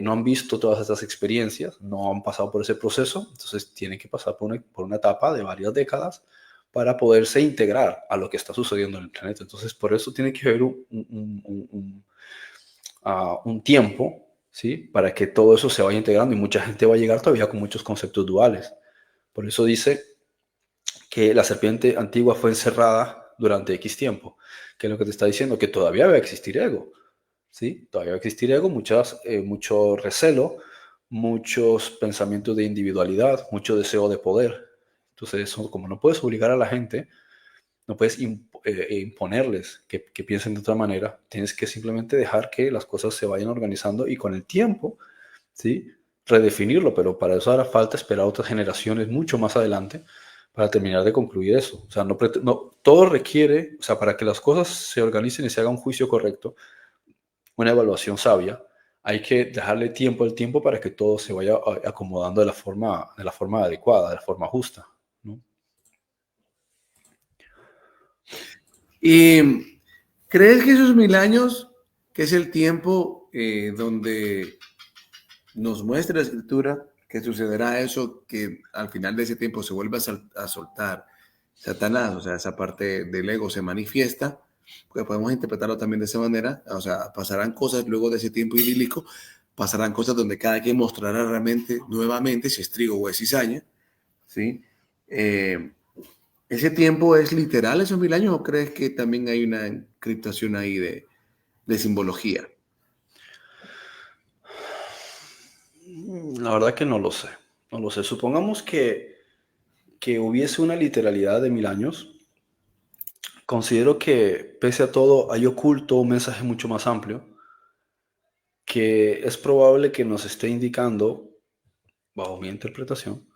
no han visto todas estas experiencias, no han pasado por ese proceso, entonces tienen que pasar por una etapa de varias décadas para poderse integrar a lo que está sucediendo en el planeta. Entonces, por eso tiene que haber un tiempo, ¿sí? Para que todo eso se vaya integrando, y mucha gente va a llegar todavía con muchos conceptos duales. Por eso dice que la serpiente antigua fue encerrada durante X tiempo. ¿Qué es lo que te está diciendo? Que todavía va a existir ego, ¿sí? Todavía va a existir ego, mucho recelo, muchos pensamientos de individualidad, mucho deseo de poder. Entonces, eso, como no puedes obligar a la gente, no puedes imponerles que piensen de otra manera, tienes que simplemente dejar que las cosas se vayan organizando, y con el tiempo, ¿sí? Redefinirlo, pero para eso hará falta esperar otras generaciones mucho más adelante para terminar de concluir eso. O sea, todo requiere, o sea, para que las cosas se organicen y se haga un juicio correcto, una evaluación sabia, hay que dejarle tiempo al tiempo para que todo se vaya acomodando de la forma adecuada, de la forma justa, ¿no? ¿Y crees que esos 1000 años, que es el tiempo donde nos muestra la escritura que sucederá eso, que al final de ese tiempo se vuelve a soltar Satanás, o sea, esa parte del ego se manifiesta, pues podemos interpretarlo también de esa manera, o sea, pasarán cosas luego de ese tiempo idílico, pasarán cosas donde cada quien mostrará realmente, nuevamente, si es trigo o es cizaña, ¿sí? ¿Ese tiempo es literal, esos 1000 años, o crees que también hay una encriptación ahí de simbología? La verdad que no lo sé, no lo sé. Supongamos que hubiese una literalidad de 1000 años. Considero que, pese a todo, hay oculto un mensaje mucho más amplio que es probable que nos esté indicando, bajo mi interpretación,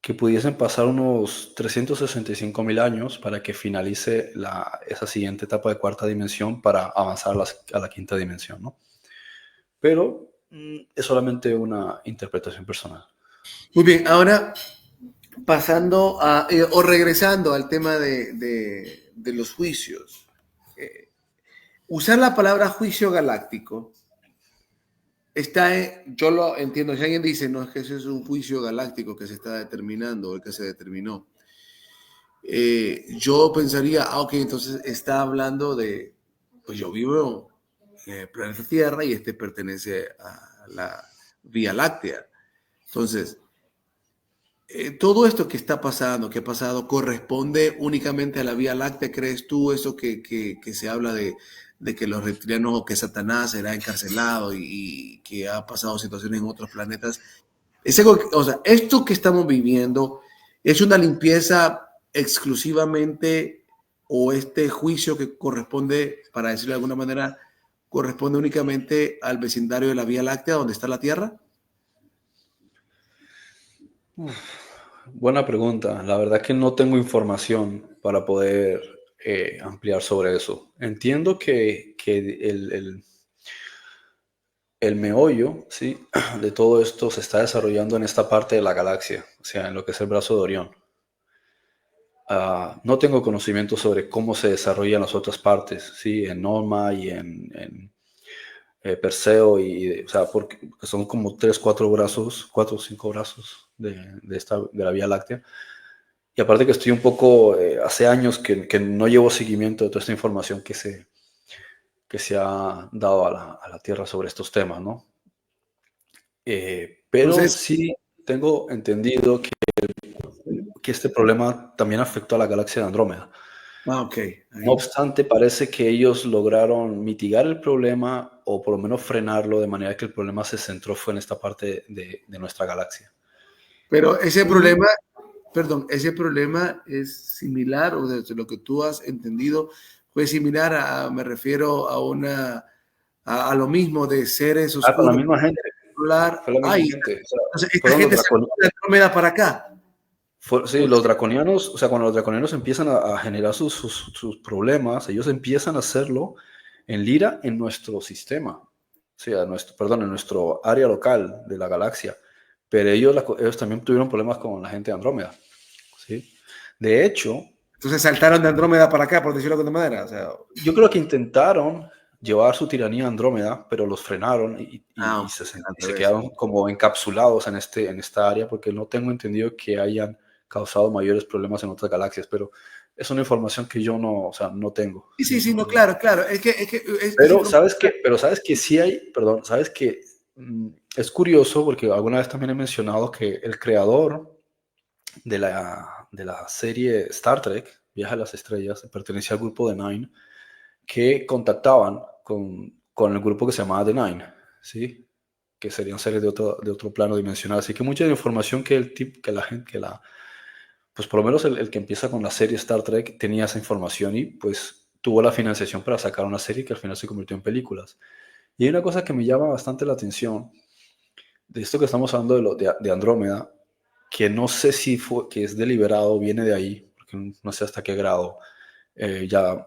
que pudiesen pasar unos 365.000 años para que finalice esa siguiente etapa de cuarta dimensión para avanzar a la quinta dimensión, ¿no? Pero es solamente una interpretación personal. Muy bien, ahora pasando o regresando al tema de los juicios. Usar la palabra juicio galáctico yo lo entiendo. Si alguien dice, no, es que ese es un juicio galáctico que se está determinando o el que se determinó, yo pensaría, ok, entonces está hablando de, pues yo vivo en el planeta Tierra y este pertenece a la Vía Láctea. Entonces, todo esto que está pasando, que ha pasado, corresponde únicamente a la Vía Láctea, ¿crees tú? Eso que se habla de que los reptilianos o que Satanás será encarcelado y que ha pasado situaciones en otros planetas. Es algo o sea, esto que estamos viviendo es una limpieza exclusivamente, o este juicio que corresponde, para decirlo de alguna manera, corresponde únicamente al vecindario de la Vía Láctea, donde está la Tierra. Buena pregunta. La verdad que no tengo información para poder ampliar sobre eso. Entiendo que el meollo, ¿sí?, de todo esto se está desarrollando en esta parte de la galaxia, o sea, en lo que es el brazo de Orión. No tengo conocimiento sobre cómo se desarrollan las otras partes, ¿sí?, en Norma y en Perseo, o sea, porque son como 3, 4 brazos, 4 o 5 brazos de la Vía Láctea. Y aparte que estoy un poco, hace años que no llevo seguimiento de toda esta información que se ha dado a la Tierra sobre estos temas, ¿no? Pero Entonces, sí tengo entendido que este problema también afectó a la galaxia de Andrómeda. ok. No obstante, parece que ellos lograron mitigar el problema o por lo menos frenarlo, de manera que el problema se centró fue en esta parte de nuestra galaxia. Pero ese problema, perdón, ese problema es similar, o desde lo que tú has entendido, fue similar me refiero a lo mismo de seres Con la oscuros. misma gente. Fue la misma gente. O sea, Entonces, esta fueron gente se fue de Andrómeda para acá. Sí, los draconianos, o sea, cuando los draconianos empiezan a generar sus problemas, ellos empiezan a hacerlo en Lira, en nuestro sistema, o sea, en nuestro área local de la galaxia. Pero ellos también tuvieron problemas con la gente de Andrómeda, ¿sí? De hecho, Entonces saltaron de Andrómeda para acá, por decirlo de alguna manera. O sea, yo creo que intentaron llevar su tiranía a Andrómeda, pero los frenaron y se quedaron como encapsulados en esta área, porque no tengo entendido que hayan causado mayores problemas en otras galaxias, pero es una información que yo no tengo. Sí, no, claro. Pero sabes que sí hay, perdón, sabes que es curioso, porque alguna vez también he mencionado que el creador de la serie Star Trek, Viaje a las Estrellas, pertenecía al grupo de Nine, que contactaban con el grupo que se llamaba The Nine, ¿sí?, que serían seres de otro plano dimensional. Así que mucha información pues por lo menos el que empieza con la serie Star Trek tenía esa información y pues tuvo la financiación para sacar una serie que al final se convirtió en películas. Y hay una cosa que me llama bastante la atención de esto que estamos hablando de Andrómeda, que no sé si fue, que es deliberado, viene de ahí, porque no sé hasta qué grado, ya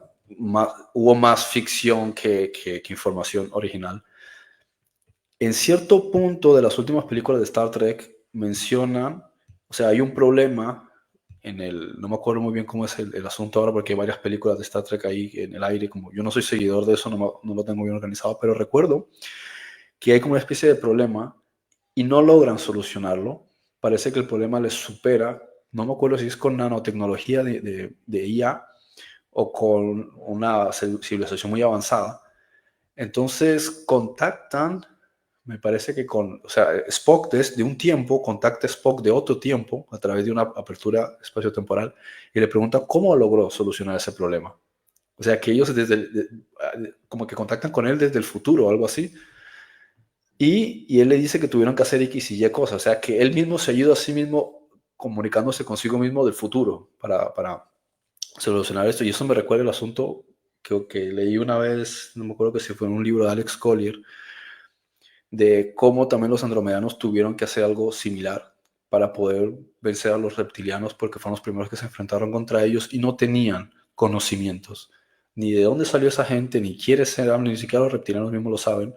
hubo más ficción que información original. En cierto punto de las últimas películas de Star Trek mencionan, o sea, hay un problema no me acuerdo muy bien cómo es el asunto ahora porque hay varias películas de Star Trek ahí en el aire, como yo no soy seguidor de eso, no lo tengo bien organizado, pero recuerdo que hay como una especie de problema y no logran solucionarlo. Parece que el problema les supera, no me acuerdo si es con nanotecnología de IA o con una civilización muy avanzada. Entonces contactan, me parece que o sea, Spock desde un tiempo contacta a Spock de otro tiempo a través de una apertura espaciotemporal y le pregunta cómo logró solucionar ese problema. O sea, que ellos como que contactan con él desde el futuro o algo así. Y él le dice que tuvieron que hacer X y Y cosas. O sea, que él mismo se ayuda a sí mismo comunicándose consigo mismo del futuro para solucionar esto. Y eso me recuerda el asunto que leí una vez, no me acuerdo que si fue en un libro de Alex Collier, de cómo también los andromedanos tuvieron que hacer algo similar para poder vencer a los reptilianos porque fueron los primeros que se enfrentaron contra ellos y no tenían conocimientos ni de dónde salió esa gente, ni quiénes eran, ni siquiera los reptilianos mismos lo saben,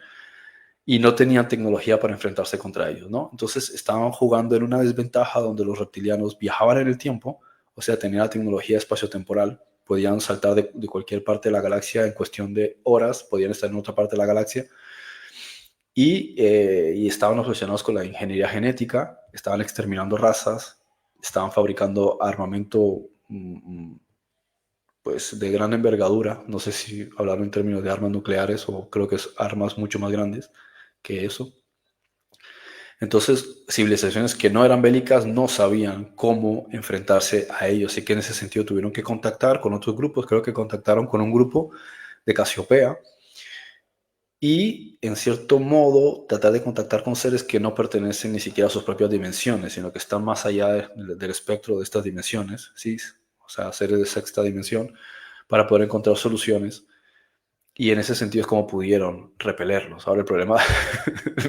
y no tenían tecnología para enfrentarse contra ellos, ¿no? Entonces estaban jugando en una desventaja donde los reptilianos viajaban en el tiempo, o sea, tenían la tecnología espaciotemporal, podían saltar de cualquier parte de la galaxia en cuestión de horas, podían estar en otra parte de la galaxia, y estaban obsesionados con la ingeniería genética, estaban exterminando razas, estaban fabricando armamento pues, de gran envergadura, no sé si hablar en términos de armas nucleares o creo que es armas mucho más grandes que eso. Entonces, civilizaciones que no eran bélicas no sabían cómo enfrentarse a ellos, y que en ese sentido tuvieron que contactar con otros grupos. Creo que contactaron con un grupo de Casiopea y, en cierto modo, tratar de contactar con seres que no pertenecen ni siquiera a sus propias dimensiones, sino que están más allá del espectro de estas dimensiones, ¿sí? O sea, seres de sexta dimensión, para poder encontrar soluciones. Y en ese sentido es como pudieron repelerlos. Ahora el problema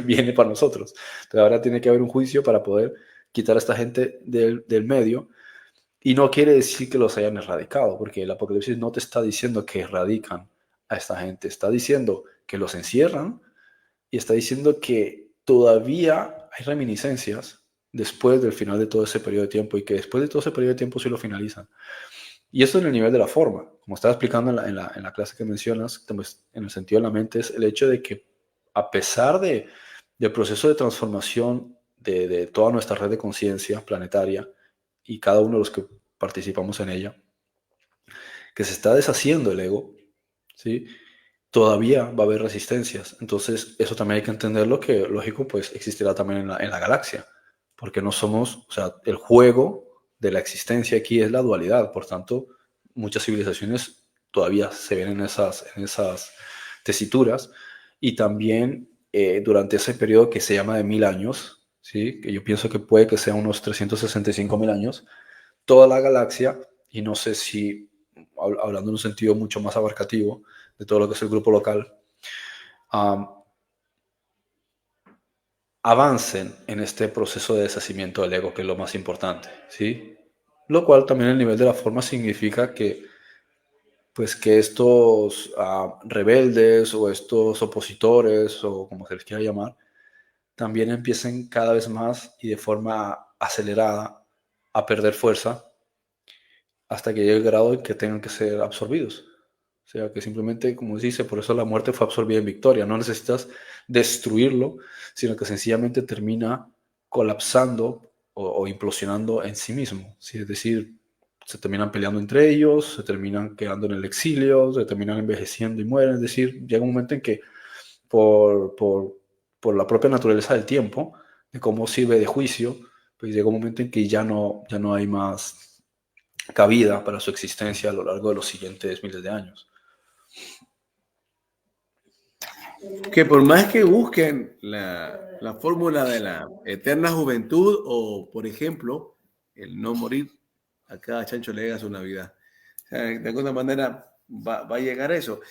viene para nosotros. Entonces ahora tiene que haber un juicio para poder quitar a esta gente del medio. Y no quiere decir que los hayan erradicado, porque el Apocalipsis no te está diciendo que erradican a esta gente. Está diciendo que los encierran y está diciendo que todavía hay reminiscencias después del final de todo ese periodo de tiempo y que después de todo ese periodo de tiempo sí lo finalizan. Y esto en el nivel de la forma, como estaba explicando en la clase que mencionas, en el sentido de la mente, es el hecho de que a pesar del proceso de transformación de toda nuestra red de conciencia planetaria y cada uno de los que participamos en ella, que se está deshaciendo el ego, ¿sí? Todavía va a haber resistencias. Entonces, eso también hay que entenderlo, que lógico, pues existirá también en la galaxia, porque no somos, o sea, el juego de la existencia aquí es la dualidad. Por tanto, muchas civilizaciones todavía se ven en esas tesituras, y también durante ese periodo que se llama de 1000 años, ¿sí? Que yo pienso que puede que sea unos 365.000 años, toda la galaxia, y no sé si, hablando en un sentido mucho más abarcativo, de todo lo que es el grupo local, avancen en este proceso de deshacimiento del ego, que es lo más importante, ¿sí? Lo cual también el nivel de la forma significa que, pues, que estos rebeldes o estos opositores, o como se les quiera llamar, también empiecen cada vez más y de forma acelerada a perder fuerza hasta que llegue el grado en que tengan que ser absorbidos. O sea, que simplemente, como dice, por eso la muerte fue absorbida en victoria. No necesitas destruirlo, sino que sencillamente termina colapsando o implosionando en sí mismo. ¿Sí? Es decir, se terminan peleando entre ellos, se terminan quedando en el exilio, se terminan envejeciendo y mueren. Es decir, llega un momento en que por la propia naturaleza del tiempo, de cómo sirve de juicio, pues llega un momento en que ya no hay más cabida para su existencia a lo largo de los siguientes miles de años. Que por más que busquen la fórmula de la eterna juventud o, por ejemplo, el no morir, a cada chancho le llega su Navidad. O sea, de alguna manera va a llegar a eso.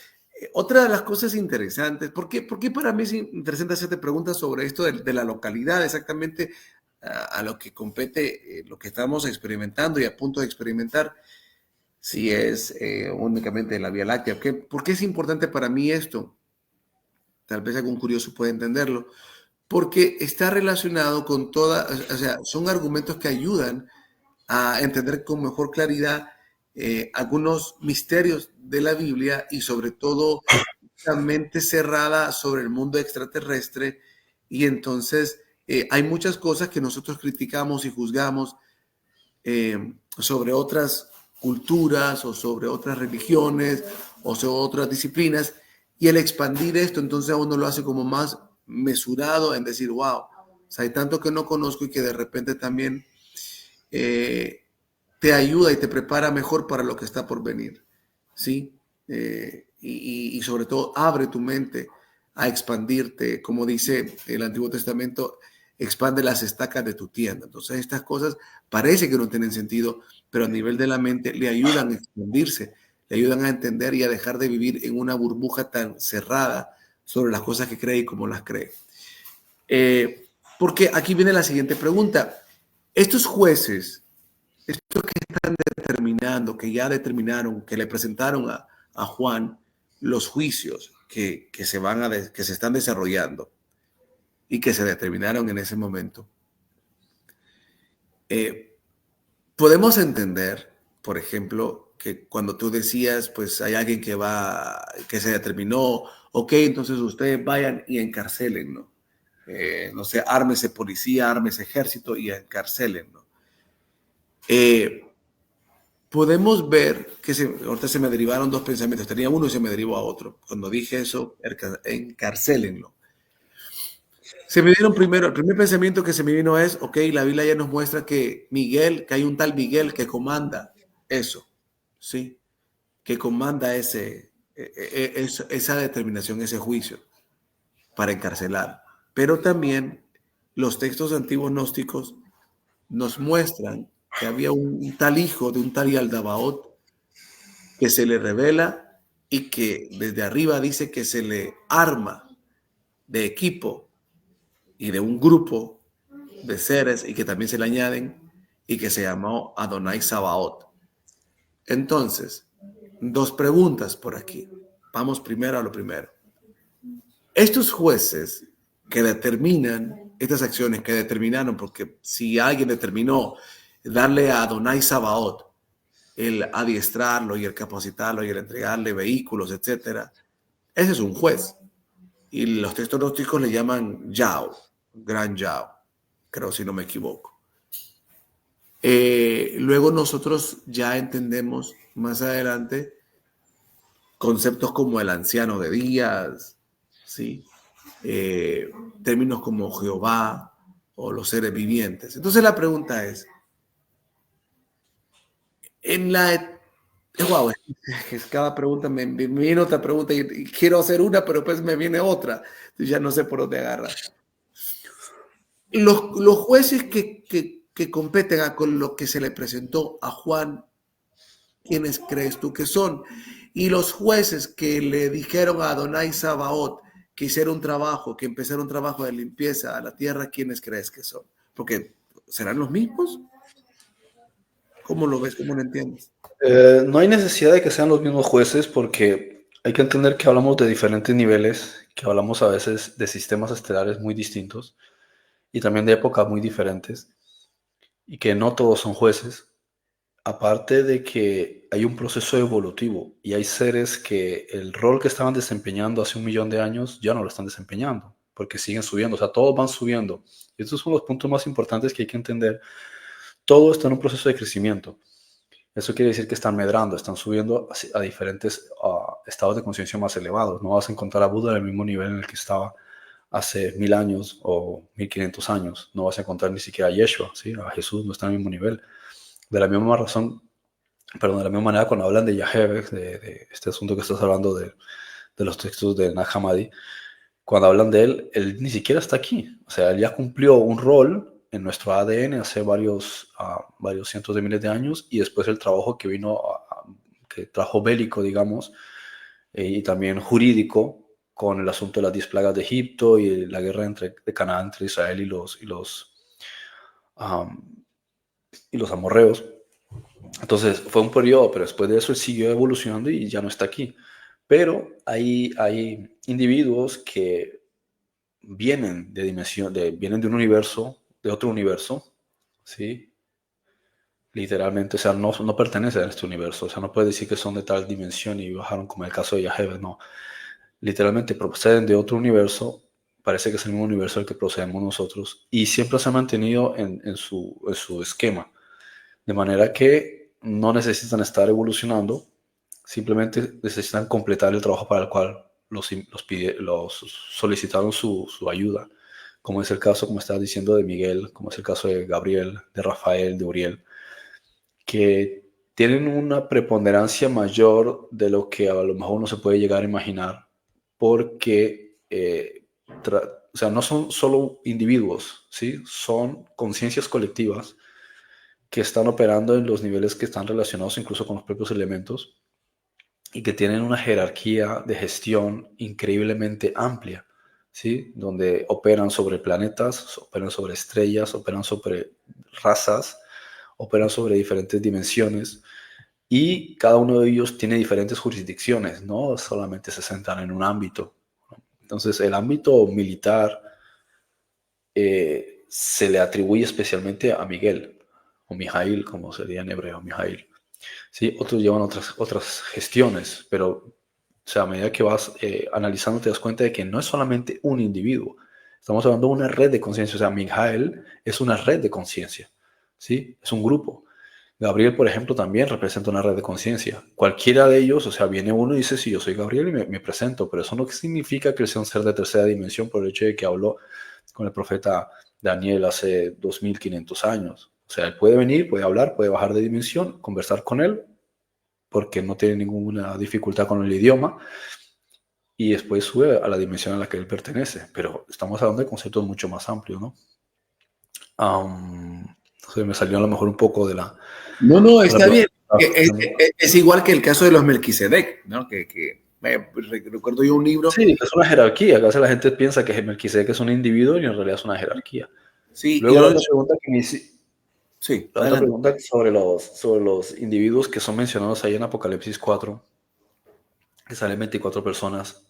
Otra de las cosas interesantes, ¿por qué para mí es interesante hacerte preguntas sobre esto de la localidad exactamente? a lo que compete, lo que estamos experimentando y a punto de experimentar, si es únicamente la Vía Láctea. ¿Por qué es importante para mí esto? Tal vez algún curioso puede entenderlo. Porque está relacionado con o sea, son argumentos que ayudan a entender con mejor claridad algunos misterios de la Biblia y sobre todo la mente cerrada sobre el mundo extraterrestre. Y entonces hay muchas cosas que nosotros criticamos y juzgamos sobre otras culturas o sobre otras religiones o sobre otras disciplinas, y el expandir esto entonces a uno lo hace como más mesurado en decir, wow, o sea, hay tanto que no conozco y que de repente también te ayuda y te prepara mejor para lo que está por venir, ¿sí? Y sobre todo abre tu mente a expandirte, como dice el Antiguo Testamento, expande las estacas de tu tienda. Entonces estas cosas parece que no tienen sentido, pero a nivel de la mente le ayudan a expandirse, le ayudan a entender y a dejar de vivir en una burbuja tan cerrada sobre las cosas que cree y cómo las cree. Porque aquí viene la siguiente pregunta. Estos jueces, estos que están determinando, que ya determinaron, que le presentaron a Juan los juicios que se están desarrollando y que se determinaron en ese momento, podemos entender, por ejemplo, que cuando tú decías, pues hay alguien que se determinó, ok, entonces ustedes vayan y encarcelen, ¿no? No sé, ármese policía, ármese ejército y encarcelen, ¿no? Podemos ver que ahorita se me derivaron dos pensamientos, tenía uno y se me derivó a otro. Cuando dije eso, encarcélenlo. Se me dieron primero, el primer pensamiento que se me vino es, ok, la Biblia ya nos muestra que que hay un tal Miguel que comanda eso, ¿sí? Que comanda esa determinación, ese juicio para encarcelar. Pero también los textos antiguos gnósticos nos muestran que había un tal hijo de un tal Yaldabaoth que se le revela y que desde arriba dice que se le arma de equipo y de un grupo de seres y que también se le añaden y que se llamó Adonai Sabaoth. Entonces, dos preguntas por aquí. Vamos primero a lo primero. Estos jueces que determinan estas acciones que determinaron, porque si alguien determinó darle a Adonai Sabaoth el adiestrarlo y el capacitarlo y el entregarle vehículos, etcétera, ese es un juez. Y los textos gnósticos le llaman Yao, Gran Yao, creo si no me equivoco. Luego nosotros ya entendemos más adelante conceptos como el anciano de días, ¿sí? Términos como Jehová o los seres vivientes. Entonces la pregunta es, wow, cada pregunta me viene otra pregunta y quiero hacer una, pero pues me viene otra. Entonces ya no sé por dónde agarrar. Los jueces que competen con lo que se le presentó a Juan, ¿quiénes crees tú que son? Y los jueces que le dijeron a Adonai Sabaoth que hiciera un trabajo, que empezara un trabajo de limpieza a la tierra, ¿quiénes crees que son? Porque ¿serán los mismos? ¿Cómo lo ves? ¿Cómo lo entiendes? No hay necesidad de que sean los mismos jueces porque hay que entender que hablamos de diferentes niveles, que hablamos a veces de sistemas estelares muy distintos y también de épocas muy diferentes y que no todos son jueces. Aparte de que hay un proceso evolutivo y hay seres que el rol que estaban desempeñando hace 1.000.000 de años ya no lo están desempeñando porque siguen subiendo, o sea, todos van subiendo. Y estos son los puntos más importantes que hay que entender. Todo está en un proceso de crecimiento. Eso quiere decir que están medrando, están subiendo a diferentes estados de conciencia más elevados. No vas a encontrar a Buda en el mismo nivel en el que estaba hace 1.000 años o 1.500 años. No vas a encontrar ni siquiera a Yeshua, ¿sí? A Jesús no está en el mismo nivel. De la misma razón, perdón, de la misma manera cuando hablan de Yahweh, de este asunto que estás hablando de los textos de Nag Hammadi, cuando hablan de él ni siquiera está aquí. O sea, él ya cumplió un rol en nuestro ADN hace varios cientos de miles de años y después el trabajo que vino, que trajo bélico, digamos, y también jurídico con el asunto de las 10 plagas de Egipto y la guerra de Canaán entre Israel y los am, y los amorreos. Entonces fue un periodo, pero después de eso él siguió evolucionando y ya no está aquí. Pero hay individuos que vienen de dimensión, vienen de un universo, de otro universo, ¿sí? Literalmente, o sea, no pertenecen a este universo, o sea, no puede decir que son de tal dimensión y bajaron como el caso de Yahweh, no. Literalmente proceden de otro universo, parece que es el mismo universo al que procedemos nosotros, y siempre se han mantenido en su esquema, de manera que no necesitan estar evolucionando, simplemente necesitan completar el trabajo para el cual los solicitaron su ayuda, como es el caso, como estaba diciendo, de Miguel, como es el caso de Gabriel, de Rafael, de Uriel, que tienen una preponderancia mayor de lo que a lo mejor uno se puede llegar a imaginar, porque o sea, no son solo individuos, ¿sí? Son conciencias colectivas que están operando en los niveles que están relacionados incluso con los propios elementos y que tienen una jerarquía de gestión increíblemente amplia, ¿sí? Donde operan sobre planetas, operan sobre estrellas, operan sobre razas, operan sobre diferentes dimensiones y cada uno de ellos tiene diferentes jurisdicciones, no solamente se centran en un ámbito. Entonces, el ámbito militar se le atribuye especialmente a Miguel, o Mijail, como sería en hebreo, Mijail. ¿Sí? Otros llevan otras gestiones, pero o sea, a medida que vas analizando te das cuenta de que no es solamente un individuo. Estamos hablando de una red de conciencia. O sea, Mijael es una red de conciencia, ¿sí? Es un grupo. Gabriel, por ejemplo, también representa una red de conciencia. Cualquiera de ellos, o sea, viene uno y dice, sí, yo soy Gabriel y me presento, pero eso no significa que él sea un ser de tercera dimensión por el hecho de que habló con el profeta Daniel hace 2500 años. O sea, él puede venir, puede hablar, puede bajar de dimensión, conversar con él, porque no tiene ninguna dificultad con el idioma, y después sube a la dimensión a la que él pertenece. Pero estamos hablando de conceptos mucho más amplios, ¿no? Entonces me salió a lo mejor un poco de la... No, está bien. Es igual que el caso de los Melquisedec, ¿no? Recuerdo yo un libro. Sí, es una jerarquía. A veces la gente piensa que Melquisedec es un individuo y en realidad es una jerarquía. Sí, Luego la otra pregunta que me hice... Sí, la otra pregunta sobre los individuos que son mencionados ahí en Apocalipsis 4, que salen 24 personas.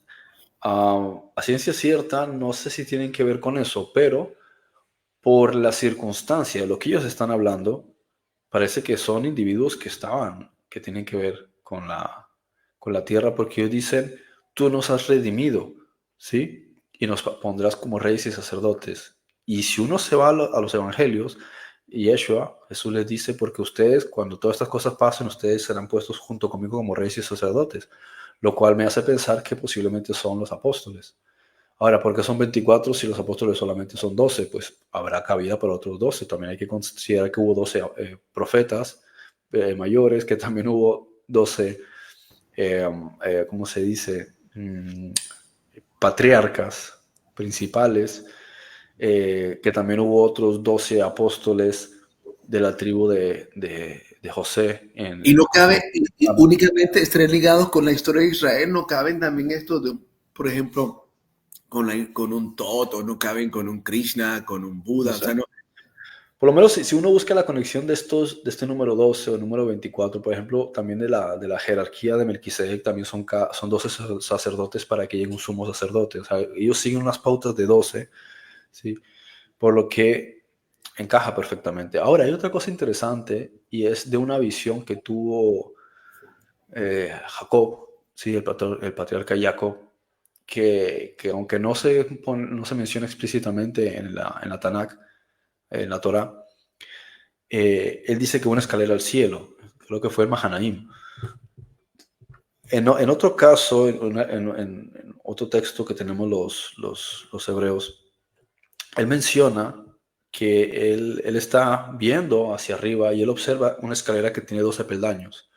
A ciencia cierta, no sé si tienen que ver con eso, pero por la circunstancia de lo que ellos están hablando, parece que son individuos que tienen que ver con la tierra, porque ellos dicen, tú nos has redimido, ¿sí? Y nos pondrás como reyes y sacerdotes. Y si uno se va a los evangelios, Jesús les dice, porque ustedes, cuando todas estas cosas pasen, ustedes serán puestos junto conmigo como reyes y sacerdotes, lo cual me hace pensar que posiblemente son los apóstoles. Ahora, ¿por qué son 24 si los apóstoles solamente son 12? Pues habrá cabida para otros 12. También hay que considerar que hubo 12 profetas mayores, que también hubo 12, ¿cómo se dice? Patriarcas principales, que también hubo otros 12 apóstoles de la tribu de José. Y no cabe, únicamente estén ligados con la historia de Israel, no caben también estos, por ejemplo, con un Toto, no caben con un Krishna, con un Buda, No sé. o sea, no. Por lo menos si uno busca la conexión de este número 12 o número 24, por ejemplo, también de la jerarquía de Melquisedec, también son 12 sacerdotes para que llegue un sumo sacerdote. O sea, ellos siguen unas pautas de 12, ¿sí? Por lo que encaja perfectamente. Ahora, hay otra cosa interesante y es de una visión que tuvo Jacob, ¿sí? El patriarca Jacob, que aunque no se menciona explícitamente en la Tanakh, en la Torah, él dice que una escalera al cielo, creo que fue el Mahanaim. En otro caso, en otro texto que tenemos los hebreos, él menciona que él está viendo hacia arriba y él observa una escalera que tiene 12 peldaños.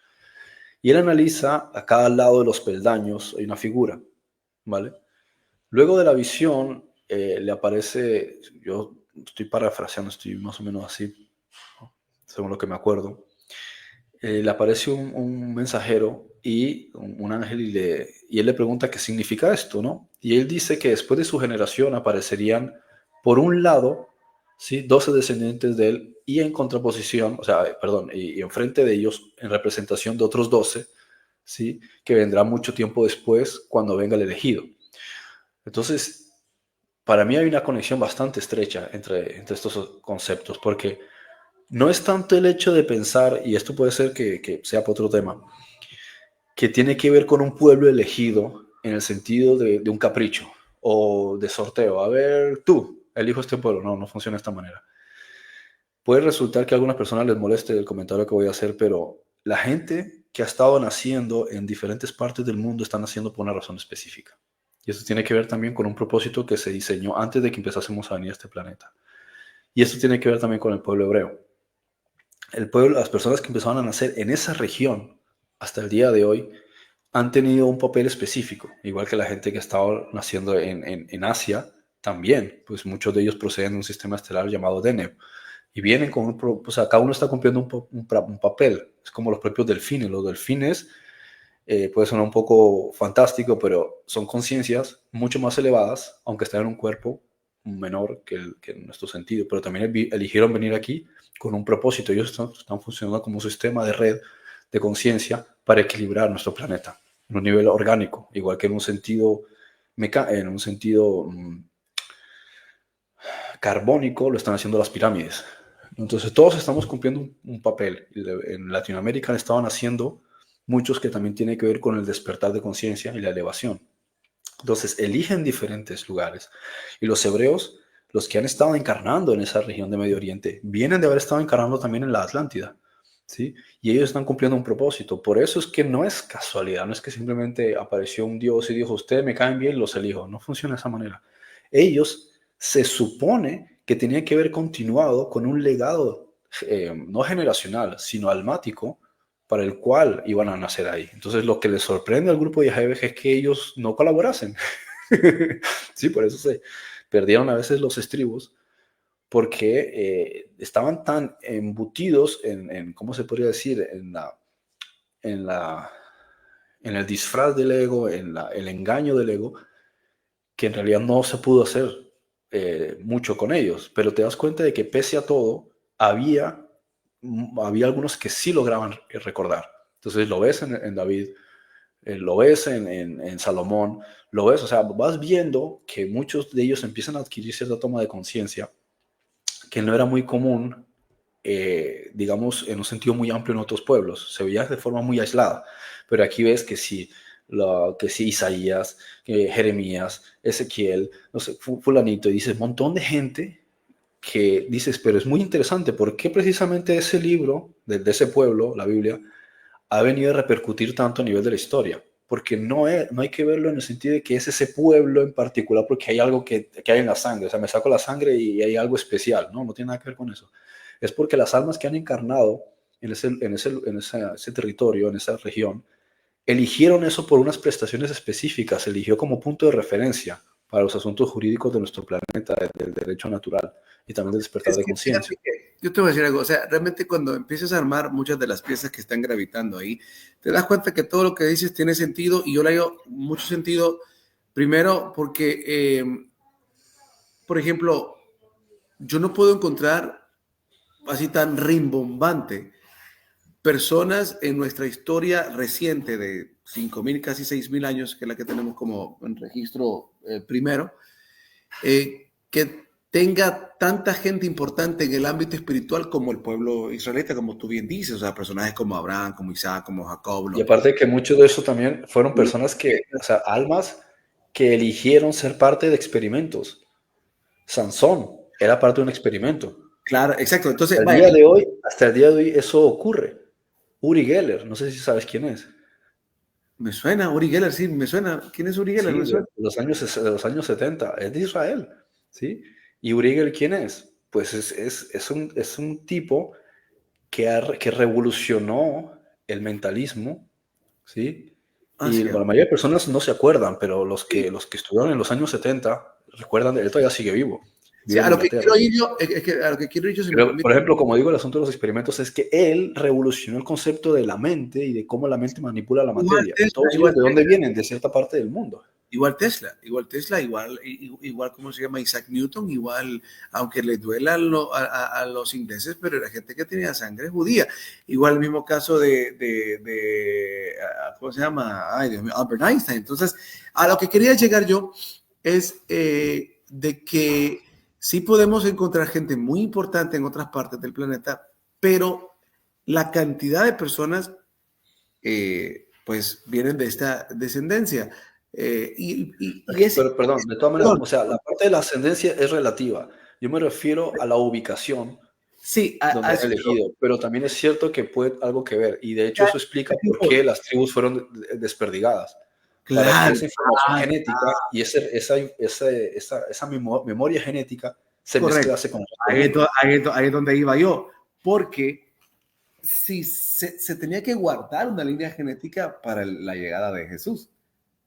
Y él analiza a cada lado de los peldaños, hay una figura, ¿vale? Luego de la visión, le aparece, yo estoy parafraseando, estoy más o menos así, ¿no? Según lo que me acuerdo, le aparece un mensajero y un ángel y él le pregunta qué significa esto, ¿no? Y él dice que después de su generación aparecerían, por un lado, ¿sí? 12 descendientes de él y en contraposición, o sea, perdón, y enfrente de ellos, en representación de otros 12, ¿sí? Que vendrá mucho tiempo después cuando venga el elegido. Entonces, para mí hay una conexión bastante estrecha entre estos conceptos, porque no es tanto el hecho de pensar, y esto puede ser que sea para otro tema, que tiene que ver con un pueblo elegido en el sentido de un capricho o de sorteo. A ver, tú, elijo este pueblo. No, no funciona de esta manera. Puede resultar que a algunas personas les moleste el comentario que voy a hacer, pero la gente que ha estado naciendo en diferentes partes del mundo está naciendo por una razón específica. Y eso tiene que ver también con un propósito que se diseñó antes de que empezásemos a venir a este planeta. Y esto tiene que ver también con el pueblo hebreo. El pueblo, las personas que empezaron a nacer en esa región hasta el día de hoy han tenido un papel específico, igual que la gente que ha estado naciendo en Asia también, pues muchos de ellos proceden de un sistema estelar llamado Deneb y vienen con o sea, cada uno está cumpliendo un papel, es como los propios delfines. Los delfines puede sonar un poco fantástico, pero son conciencias mucho más elevadas, aunque están en un cuerpo menor que nuestro sentido, pero también eligieron venir aquí con un propósito. Ellos están funcionando como un sistema de red de conciencia para equilibrar nuestro planeta en un nivel orgánico, igual que en un sentido, carbónico lo están haciendo las pirámides. Entonces todos estamos cumpliendo un papel. En Latinoamérica estaban haciendo muchos que también tienen que ver con el despertar de conciencia y la elevación. Entonces eligen diferentes lugares. Y los hebreos, los que han estado encarnando en esa región de Medio Oriente, vienen de haber estado encarnando también en la Atlántida, ¿sí? Y ellos están cumpliendo un propósito. Por eso es que no es casualidad, no es que simplemente apareció un Dios y dijo, ustedes me caen bien, los elijo. No funciona de esa manera. Ellos se supone que tenían que haber continuado con un legado no generacional, sino almático, para el cual iban a nacer ahí. Entonces, lo que les sorprende al grupo de IHBG es que ellos no colaborasen. Sí, por eso se perdieron a veces los estribos, porque estaban tan embutidos ¿cómo se podría decir? En, la, en el disfraz del ego, el engaño del ego, que en realidad no se pudo hacer mucho con ellos. Pero te das cuenta de que pese a todo, había algunos que sí lograban recordar. Entonces lo ves en David, lo ves en Salomón, lo ves, o sea, vas viendo que muchos de ellos empiezan a adquirir cierta toma de conciencia que no era muy común, digamos, en un sentido muy amplio en otros pueblos. Se veía de forma muy aislada, pero aquí ves que sí, Isaías, Jeremías, Ezequiel, no sé, fulanito, y dices, un montón de gente que dices, pero es muy interesante, ¿por qué precisamente ese libro, de ese pueblo, la Biblia, ha venido a repercutir tanto a nivel de la historia? Porque no hay que verlo en el sentido de que es ese pueblo en particular, porque hay algo que hay en la sangre, o sea, me saco la sangre y hay algo especial, no tiene nada que ver con eso. Es porque las almas que han encarnado en ese territorio, en esa región, eligieron eso por unas prestaciones específicas, eligió como punto de referencia para los asuntos jurídicos de nuestro planeta, del derecho natural y también del despertar de conciencia. Yo te voy a decir algo, o sea, realmente cuando empiezas a armar muchas de las piezas que están gravitando ahí, te das cuenta que todo lo que dices tiene sentido, y yo le digo mucho sentido, primero porque, por ejemplo, yo no puedo encontrar así tan rimbombante personas en nuestra historia reciente de 5.000, casi 6.000 años, que es la que tenemos como en registro primero, que tenga tanta gente importante en el ámbito espiritual como el pueblo israelita, como tú bien dices, o sea, personajes como Abraham, como Isaac, como Jacob. Y aparte de que mucho de eso también fueron personas que, o sea, almas que eligieron ser parte de experimentos. Sansón era parte de un experimento. Claro, exacto. Entonces, hasta el día de hoy eso ocurre. Uri Geller, no sé si sabes quién es. Me suena, Uri Geller, sí, me suena. ¿Quién es Uri Geller? Sí, de los años 70, es de Israel, ¿sí? ¿Y Uri Geller quién es? Pues es un tipo que revolucionó el mentalismo, ¿sí? Y la mayoría de personas no se acuerdan, pero los que estuvieron en los años 70 recuerdan, él todavía sigue vivo. Sí, a lo que quiero ir yo, pero, por ejemplo, como digo, el asunto de los experimentos es que él revolucionó el concepto de la mente y de cómo la mente manipula la materia. Todos ellos, ¿de dónde vienen? De cierta parte del mundo. igual Tesla, igual ¿cómo se llama? Isaac Newton, igual, aunque le duela a los ingleses, pero era gente que tenía sangre judía. Igual el mismo caso ¿cómo se llama? Ay, Dios mío, Albert Einstein. Entonces, a lo que quería llegar yo es de que sí podemos encontrar gente muy importante en otras partes del planeta, pero la cantidad de personas pues vienen de esta descendencia. Pero, perdón, de todas maneras, o sea, la parte de la ascendencia es relativa. Yo me refiero a la ubicación sí, donde es elegido, pero también es cierto que puede algo que ver, y de hecho eso explica por qué las tribus fueron desperdigadas. Claro, para que esa información genética y esa memoria genética se mezclase con ahí es donde iba yo, porque si se tenía que guardar una línea genética para la llegada de Jesús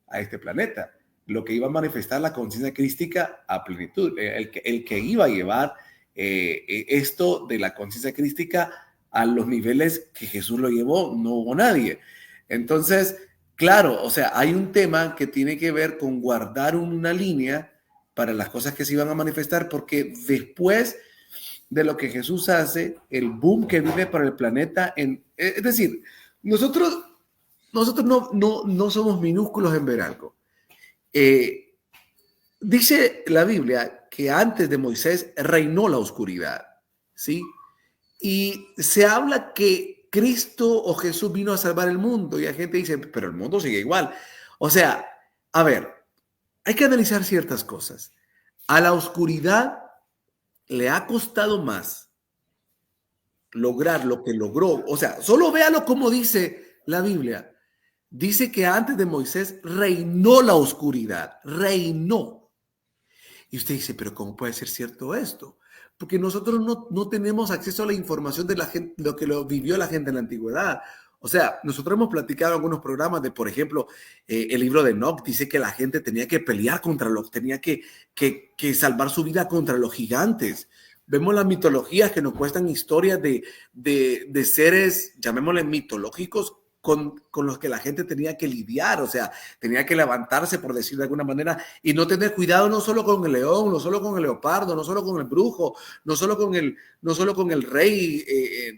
a este planeta, lo que iba a manifestar la conciencia crística a plenitud, el que iba a llevar esto de la conciencia crística a los niveles que Jesús lo llevó, no hubo nadie. Entonces, claro, o sea, hay un tema que tiene que ver con guardar una línea para las cosas que se iban a manifestar, porque después de lo que Jesús hace, el boom que vive para el planeta, es decir, nosotros no somos minúsculos en ver algo. Dice la Biblia que antes de Moisés reinó la oscuridad, ¿sí? Y se habla que Cristo o Jesús vino a salvar el mundo y la gente dice, pero el mundo sigue igual. O sea, a ver, hay que analizar ciertas cosas. A la oscuridad le ha costado más lograr lo que logró. O sea, solo véalo como dice la Biblia. Dice que antes de Moisés reinó la oscuridad, reinó. Y usted dice, pero ¿cómo puede ser cierto esto? Porque nosotros no tenemos acceso a la información de la gente, lo que lo vivió la gente en la antigüedad. O sea, nosotros hemos platicado en algunos programas de, por ejemplo, el libro de Enoch dice que la gente tenía que pelear tenía que salvar su vida contra los gigantes. Vemos las mitologías que nos cuentan historias de seres, llamémosle mitológicos, con los que la gente tenía que lidiar, o sea, tenía que levantarse, por decirlo de alguna manera, y no tener cuidado no solo con el león, no solo con el leopardo, no solo con el brujo, no solo con el rey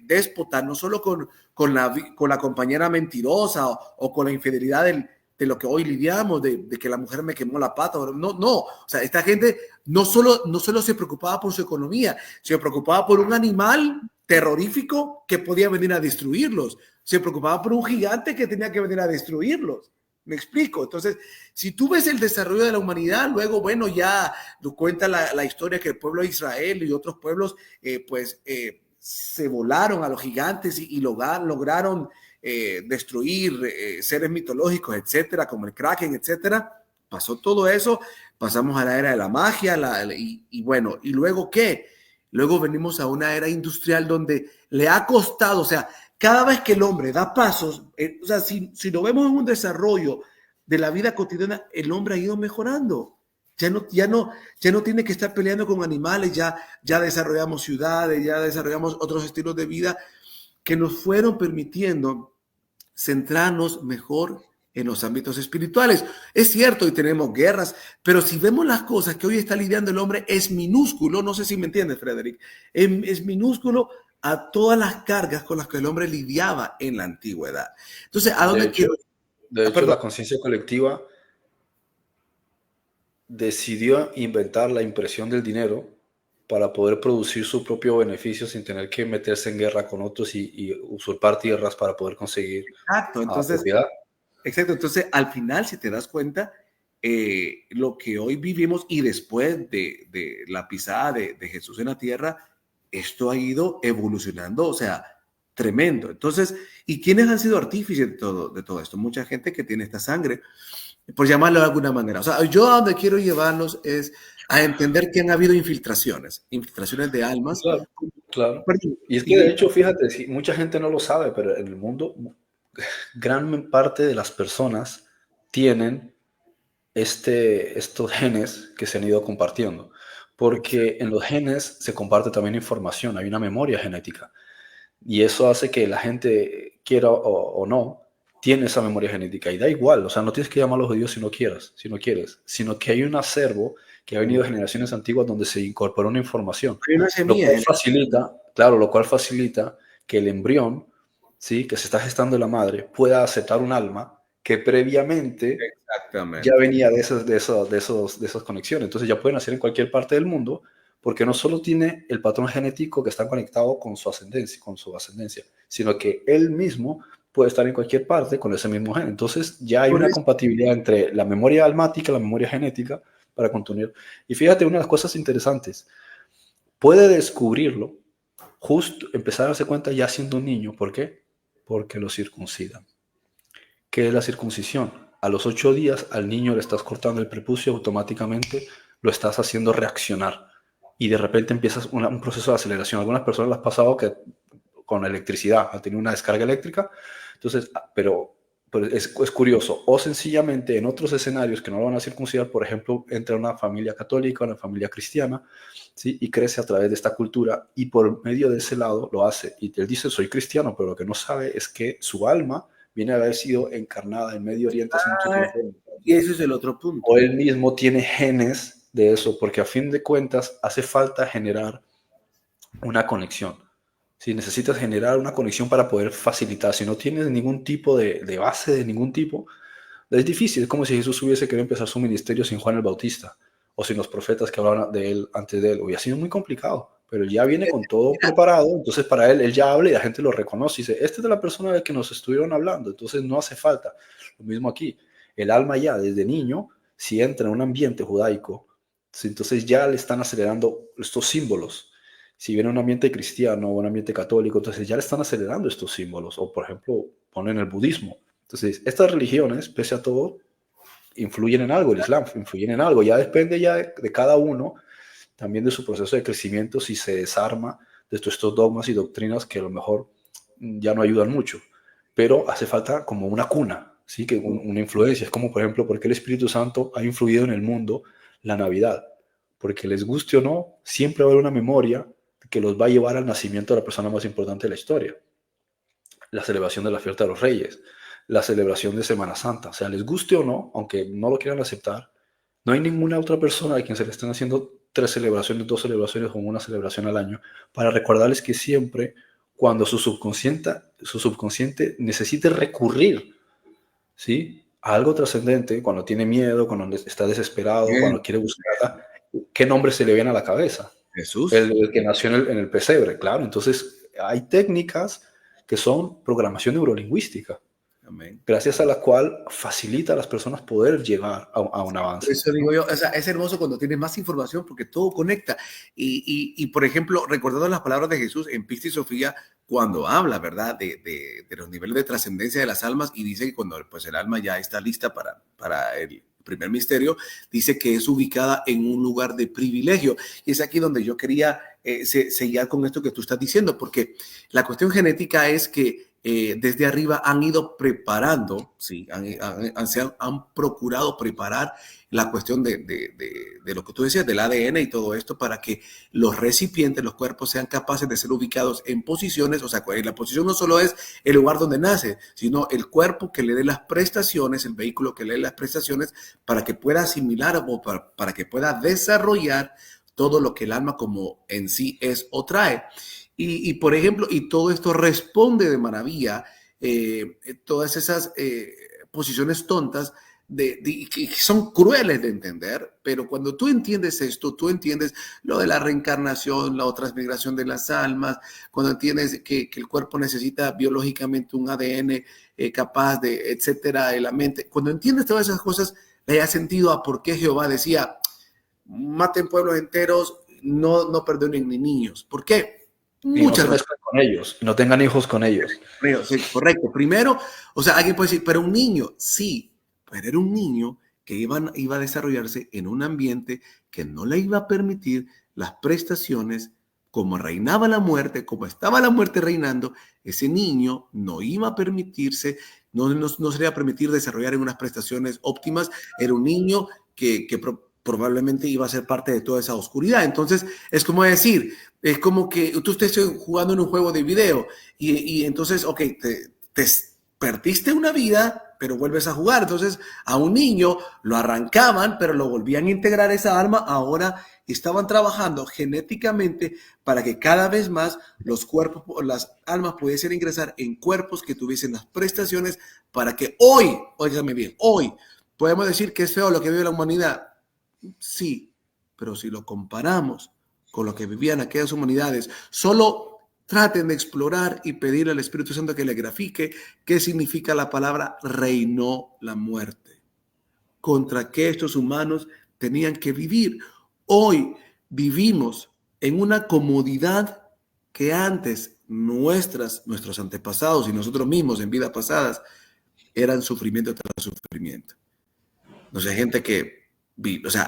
déspota, no solo con la compañera mentirosa o con la infidelidad de lo que hoy lidiamos, de que la mujer me quemó la pata. No, o sea, esta gente no solo se preocupaba por su economía, se preocupaba por un animal terrorífico que podía venir a destruirlos. Se preocupaba por un gigante que tenía que venir a destruirlos. ¿Me explico? Entonces, si tú ves el desarrollo de la humanidad, luego, bueno, ya cuenta la historia que el pueblo de Israel y otros pueblos, se volaron a los gigantes y lograron destruir seres mitológicos, etcétera, como el Kraken, etcétera. Pasó todo eso, pasamos a la era de la magia, y bueno, ¿y luego qué? Luego venimos a una era industrial donde le ha costado, o sea, cada vez que el hombre da pasos, o sea, si lo vemos en un desarrollo de la vida cotidiana, el hombre ha ido mejorando. Ya no tiene que estar peleando con animales, ya desarrollamos ciudades, ya desarrollamos otros estilos de vida que nos fueron permitiendo centrarnos mejor en los ámbitos espirituales. Es cierto, y tenemos guerras, pero si vemos las cosas que hoy está lidiando el hombre, es minúsculo, no sé si me entiendes, Frederick, es minúsculo a todas las cargas con las que el hombre lidiaba en la antigüedad. Entonces, ¿a dónde quiero? De hecho, la conciencia colectiva decidió inventar la impresión del dinero para poder producir su propio beneficio sin tener que meterse en guerra con otros y usurpar tierras para poder conseguir propiedad. Exacto, entonces al final, si te das cuenta, lo que hoy vivimos y después de la pisada de Jesús en la tierra, esto ha ido evolucionando, o sea, tremendo. Entonces, ¿y quiénes han sido artífices de todo esto? Mucha gente que tiene esta sangre, por llamarlo de alguna manera. O sea, yo a donde quiero llevarlos es a entender que han habido infiltraciones de almas. Claro. Y es que de hecho, fíjate, mucha gente no lo sabe, pero en el mundo gran parte de las personas tienen estos genes que se han ido compartiendo, porque en los genes se comparte también información, hay una memoria genética, y eso hace que la gente, quiera o no, tiene esa memoria genética y da igual, o sea, no tienes que llamarlos Dios si no quieres, sino que hay un acervo que ha venido de generaciones antiguas donde se incorporó una información, Hay una lo semilla. cual facilita, claro, lo cual facilita que el embrión, ¿sí?, que se está gestando en la madre, pueda aceptar un alma que previamente ya Exactamente. venía de esas conexiones. Entonces ya pueden nacer en cualquier parte del mundo porque no solo tiene el patrón genético que está conectado con su ascendencia, sino que él mismo puede estar en cualquier parte con ese mismo gen. Entonces ya hay Por una eso, compatibilidad entre la memoria almática y la memoria genética para continuar. Y fíjate, una de las cosas interesantes, puede descubrirlo, justo empezar a darse cuenta ya siendo un niño. ¿Por qué? Porque lo circuncidan. ¿Qué es la circuncisión? A los 8 días al niño le estás cortando el prepucio, automáticamente lo estás haciendo reaccionar y de repente empiezas un proceso de aceleración. Algunas personas las han pasado que con electricidad, han tenido una descarga eléctrica, entonces, pero es curioso. O sencillamente en otros escenarios que no lo van a circuncidar, por ejemplo, entra una familia católica, una familia cristiana, ¿sí?, y crece a través de esta cultura y por medio de ese lado lo hace. Y él dice, soy cristiano, pero lo que no sabe es que su alma viene a haber sido encarnada en Medio Oriente hace mucho tiempo. y ese es el otro punto. O él mismo tiene genes de eso, porque a fin de cuentas hace falta generar una conexión. Si necesitas generar una conexión para poder facilitar, si no tienes ningún tipo de base de ningún tipo, es difícil. Es como si Jesús hubiese querido empezar su ministerio sin Juan el Bautista o sin los profetas que hablaban de él antes de él. Hubiera sido muy complicado, pero él ya viene con todo preparado. Entonces para él ya habla y la gente lo reconoce y dice, esta es de la persona de que nos estuvieron hablando. Entonces no hace falta. Lo mismo aquí. El alma ya desde niño, si entra en un ambiente judaico, entonces ya le están acelerando estos símbolos. Si viene un ambiente cristiano o un ambiente católico, entonces ya le están acelerando estos símbolos. O por ejemplo, ponen el budismo. Entonces, estas religiones, pese a todo, influyen en algo, el Islam influyen en algo. Ya depende ya de cada uno, también de su proceso de crecimiento, si se desarma de todos estos dogmas y doctrinas que a lo mejor ya no ayudan mucho. Pero hace falta como una cuna, ¿sí?, que una influencia. Es como, por ejemplo, por qué el Espíritu Santo ha influido en el mundo la Navidad. Porque les guste o no, siempre va a haber una memoria que los va a llevar al nacimiento de la persona más importante de la historia. La celebración de la fiesta de los Reyes, la celebración de Semana Santa. O sea, les guste o no, aunque no lo quieran aceptar, no hay ninguna otra persona a quien se le estén haciendo 3 celebraciones, 2 celebraciones o una celebración al año para recordarles que siempre, cuando su subconsciente necesite recurrir, ¿sí?, a algo trascendente, cuando tiene miedo, cuando está desesperado, Bien. cuando quiere buscar, ¿qué nombre se le viene a la cabeza? Jesús. El que nació en el pesebre, claro. Entonces, hay técnicas que son programación neurolingüística, Amén. gracias a la cual facilita a las personas poder llegar a un Por avance. eso digo yo, o sea, es hermoso cuando tienes más información porque todo conecta. Y por ejemplo, recordando las palabras de Jesús en Pista y Sofía, cuando habla, ¿verdad?, de los niveles de trascendencia de las almas y dice que cuando pues, el alma ya está lista para el primer misterio, dice que es ubicada en un lugar de privilegio. Y es aquí donde yo quería seguir con esto que tú estás diciendo, porque la cuestión genética es que desde arriba han ido preparando, sí, han procurado preparar la cuestión de lo que tú decías, del ADN y todo esto, para que los recipientes, los cuerpos, sean capaces de ser ubicados en posiciones. O sea, la posición no solo es el lugar donde nace, sino el cuerpo que le dé las prestaciones, el vehículo que le dé las prestaciones para que pueda asimilar o para que pueda desarrollar todo lo que el alma como en sí es o trae. Y por ejemplo, y todo esto responde de maravilla, todas esas posiciones tontas que son crueles de entender, pero cuando tú entiendes esto, tú entiendes lo de la reencarnación, la transmigración de las almas, cuando entiendes que el cuerpo necesita biológicamente un ADN capaz de, etcétera, de la mente, cuando entiendes todas esas cosas, le das sentido a por qué Jehová decía, maten pueblos enteros, no perdonen ni niños. ¿Por qué? Y no se mezclen con ellos, no tengan hijos con ellos. Sí, correcto. Primero, o sea, alguien puede decir, pero un niño, sí, pero era un niño que iba a desarrollarse en un ambiente que no le iba a permitir las prestaciones, como reinaba la muerte, como estaba la muerte reinando, ese niño no iba a permitirse, no se le iba a permitir desarrollar en unas prestaciones óptimas. Era un niño que probablemente iba a ser parte de toda esa oscuridad. Entonces, es como decir, es como que tú estés jugando en un juego de video y entonces, ok, perdiste una vida, pero vuelves a jugar. Entonces, a un niño lo arrancaban, pero lo volvían a integrar esa alma. Ahora estaban trabajando genéticamente para que cada vez más los cuerpos, las almas pudiesen ingresar en cuerpos que tuviesen las prestaciones para que hoy, óigame bien, hoy podemos decir que es feo lo que vive la humanidad. Sí, pero si lo comparamos con lo que vivían aquellas humanidades, solo traten de explorar y pedirle al Espíritu Santo que le grafique qué significa la palabra reinó la muerte, contra qué estos humanos tenían que vivir. Hoy vivimos en una comodidad que antes nuestros antepasados y nosotros mismos en vidas pasadas eran sufrimiento tras sufrimiento. No sé, gente que,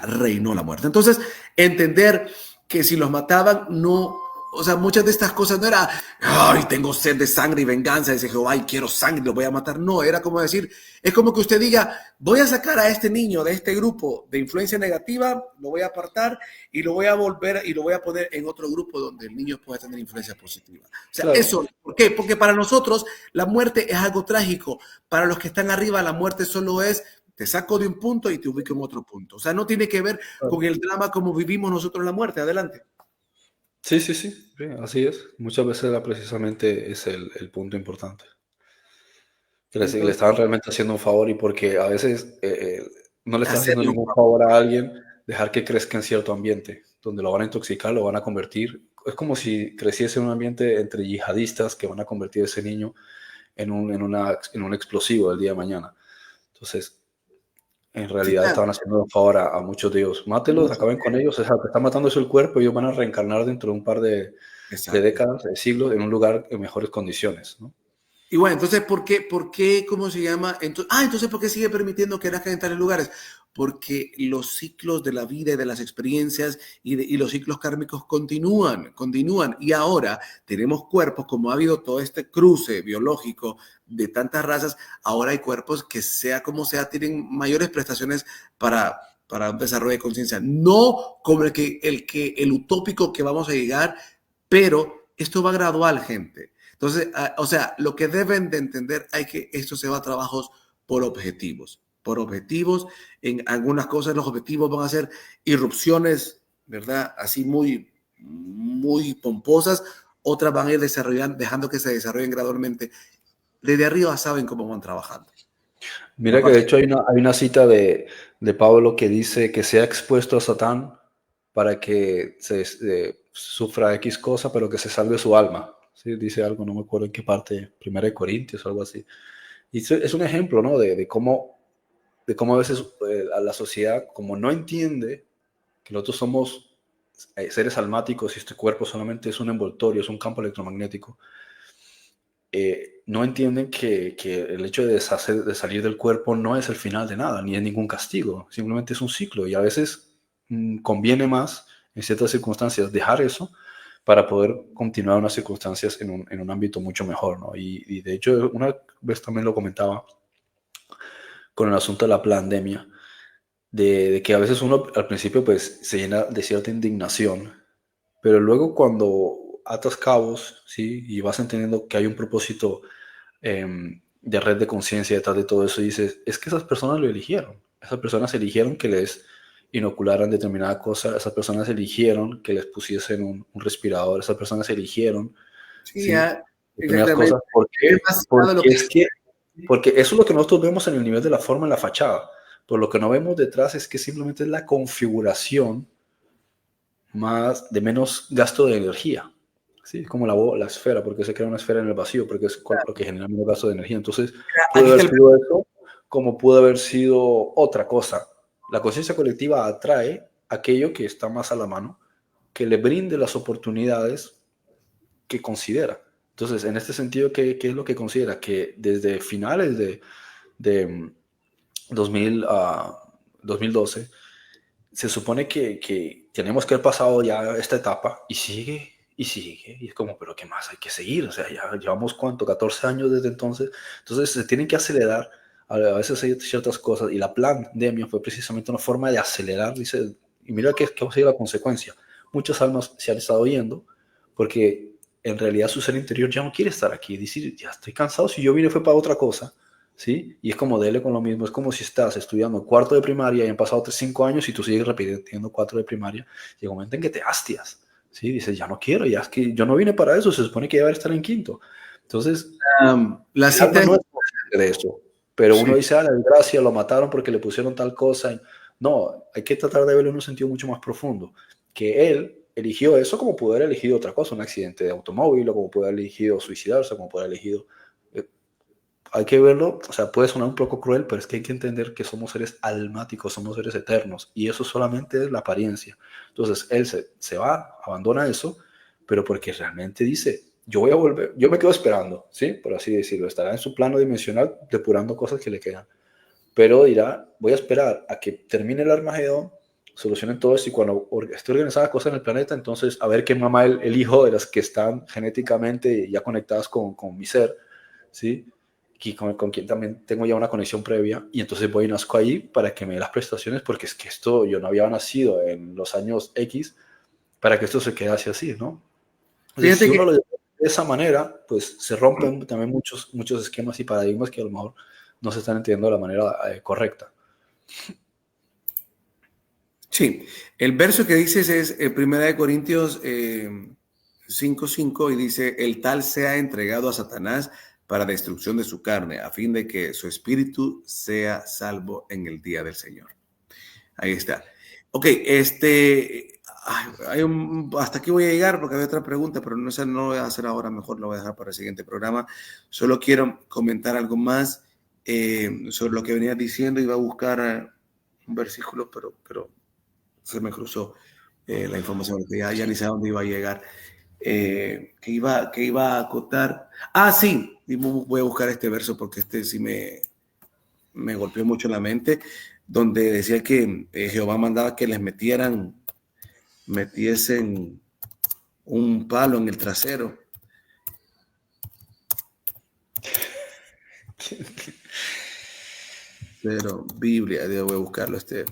reinó la muerte. Entonces, entender que si los mataban, no, o sea, muchas de estas cosas no era, ay, tengo sed de sangre y venganza, dice Jehová, y quiero sangre, lo voy a matar. No, era como decir, es como que usted diga, voy a sacar a este niño de este grupo de influencia negativa, lo voy a apartar y lo voy a volver y lo voy a poner en otro grupo donde el niño pueda tener influencia positiva. O sea, claro. Eso, ¿por qué? Porque para nosotros la muerte es algo trágico. Para los que están arriba, la muerte solo es, te saco de un punto y te ubico en otro punto. O sea, no tiene que ver con el drama como vivimos nosotros la muerte. Adelante. Sí, así es. Muchas veces precisamente es el punto importante. Que le estaban realmente haciendo un favor y porque a veces no le estás haciendo ningún favor a alguien dejar que crezca en cierto ambiente, donde lo van a intoxicar, lo van a convertir. Es como si creciese en un ambiente entre yihadistas que van a convertir a ese niño en un explosivo del día de mañana. Entonces, en realidad estaban haciendo un favor a muchos de ellos. Mátelos, acaben con ellos. O sea, te están matando eso el cuerpo y ellos van a reencarnar dentro de un par de décadas, de siglos, en un lugar en mejores condiciones, ¿no? Y bueno, entonces, ¿por qué, cómo se llama? Entonces, ¿por qué sigue permitiendo que nazcan en tales lugares? Porque los ciclos de la vida y de las experiencias y los ciclos kármicos continúan. Y ahora tenemos cuerpos, como ha habido todo este cruce biológico de tantas razas, ahora hay cuerpos que sea como sea, tienen mayores prestaciones para un desarrollo de conciencia. No como el utópico que vamos a llegar, pero esto va gradual, gente. Entonces, o sea, lo que deben de entender es que esto se va a trabajos por objetivos. Por objetivos, en algunas cosas los objetivos van a ser irrupciones, ¿verdad? Así muy, muy pomposas. Otras van a ir desarrollando, dejando que se desarrollen gradualmente. Desde arriba saben cómo van trabajando. Mira que de hecho hay una cita de Pablo que dice que sea expuesto a Satán para que sufra X cosa, pero que se salve su alma. ¿Sí? Dice algo, no me acuerdo en qué parte, 1 de Corintios o algo así. Y es un ejemplo, ¿no? de cómo a veces a la sociedad, como no entiende que nosotros somos seres almáticos y este cuerpo solamente es un envoltorio, es un campo electromagnético, no entienden que el hecho de salir del cuerpo no es el final de nada, ni es ningún castigo, simplemente es un ciclo y a veces conviene más en ciertas circunstancias dejar eso para poder continuar unas circunstancias en un ámbito mucho mejor, ¿no? Y de hecho, una vez también lo comentaba con el asunto de la pandemia, de que a veces uno al principio pues se llena de cierta indignación, pero luego cuando atas cabos, ¿sí? Y vas entendiendo que hay un propósito de red de conciencia detrás de todo eso, y dices, es que esas personas lo eligieron, esas personas eligieron que les inocularan determinada cosa, esas personas eligieron que les pusiesen un respirador, esas personas eligieron determinadas cosas, porque eso es lo que nosotros vemos en el nivel de la forma, en la fachada, pero lo que no vemos detrás es que simplemente es la configuración de menos gasto de energía, ¿sí? Como la esfera, porque se crea una esfera en el vacío, porque es lo que genera menos gasto de energía. Entonces, puede haber sido eso, como pudo haber sido otra cosa. La conciencia colectiva atrae aquello que está más a la mano, que le brinde las oportunidades que considera. Entonces, en este sentido, ¿qué es lo que considera? Que desde finales de 2012, se supone que tenemos que haber pasado ya esta etapa y sigue, y es como, pero ¿qué más hay que seguir? O sea, ya llevamos, ¿cuánto? 14 años desde entonces. Entonces, se tienen que acelerar. A veces hay ciertas cosas, y la pandemia fue precisamente una forma de acelerar, dice, y mira qué va a ser la consecuencia. Muchas almas se han estado yendo porque en realidad su ser interior ya no quiere estar aquí. Dice, ya estoy cansado, si yo vine fue para otra cosa, ¿sí? Y es como dele con lo mismo, es como si estás estudiando cuarto de primaria y han pasado 5 años y tú sigues repitiendo 4 de primaria, llega un momento en que te hastias, ¿sí? Dices, ya no quiero, ya es que yo no vine para eso, se supone que iba a estar en quinto. Entonces, La el cita alma es... no es consciente de eso, pero uno Sí. dice, ah, la desgracia, lo mataron porque le pusieron tal cosa. No, hay que tratar de verlo en un sentido mucho más profundo, que él eligió eso como pudo haber elegido otra cosa, un accidente de automóvil, o como pudo haber elegido suicidarse, como pudo haber elegido... hay que verlo, o sea, puede sonar un poco cruel, pero es que hay que entender que somos seres almáticos, somos seres eternos, y eso solamente es la apariencia. Entonces, él se va, abandona eso, pero porque realmente dice, yo voy a volver, yo me quedo esperando, ¿sí? Por así decirlo, estará en su plano dimensional depurando cosas que le quedan, pero dirá, voy a esperar a que termine el Armagedón, solucionen todo esto, y cuando esté organizada cosa en el planeta, entonces a ver qué mama el hijo de las que están genéticamente ya conectadas con mi ser, ¿sí? Y con quien también tengo ya una conexión previa, y entonces voy y nazco ahí para que me dé las prestaciones, porque es que esto, yo no había nacido en los años X para que esto se quedase así, ¿no? Entonces, Fíjate si que uno lo lleva de esa manera, pues se rompen también muchos esquemas y paradigmas que a lo mejor no se están entendiendo de la manera correcta. sí, el verso que dices es 1 Corintios 5:5 y dice, el tal sea entregado a Satanás para destrucción de su carne, a fin de que su espíritu sea salvo en el día del Señor. Ahí está. Ok, hasta aquí voy a llegar porque hay otra pregunta, pero no, esa no lo voy a hacer ahora, mejor lo voy a dejar para el siguiente programa. Solo quiero comentar algo más sobre lo que venía diciendo. Iba a buscar un versículo, pero se me cruzó la información, que ya ni sé a dónde iba a llegar. Que iba a acotar. Ah, sí, voy a buscar este verso porque este sí me golpeó mucho en la mente, donde decía que Jehová mandaba que les metiesen un palo en el trasero. Pero Biblia, voy a buscarlo, este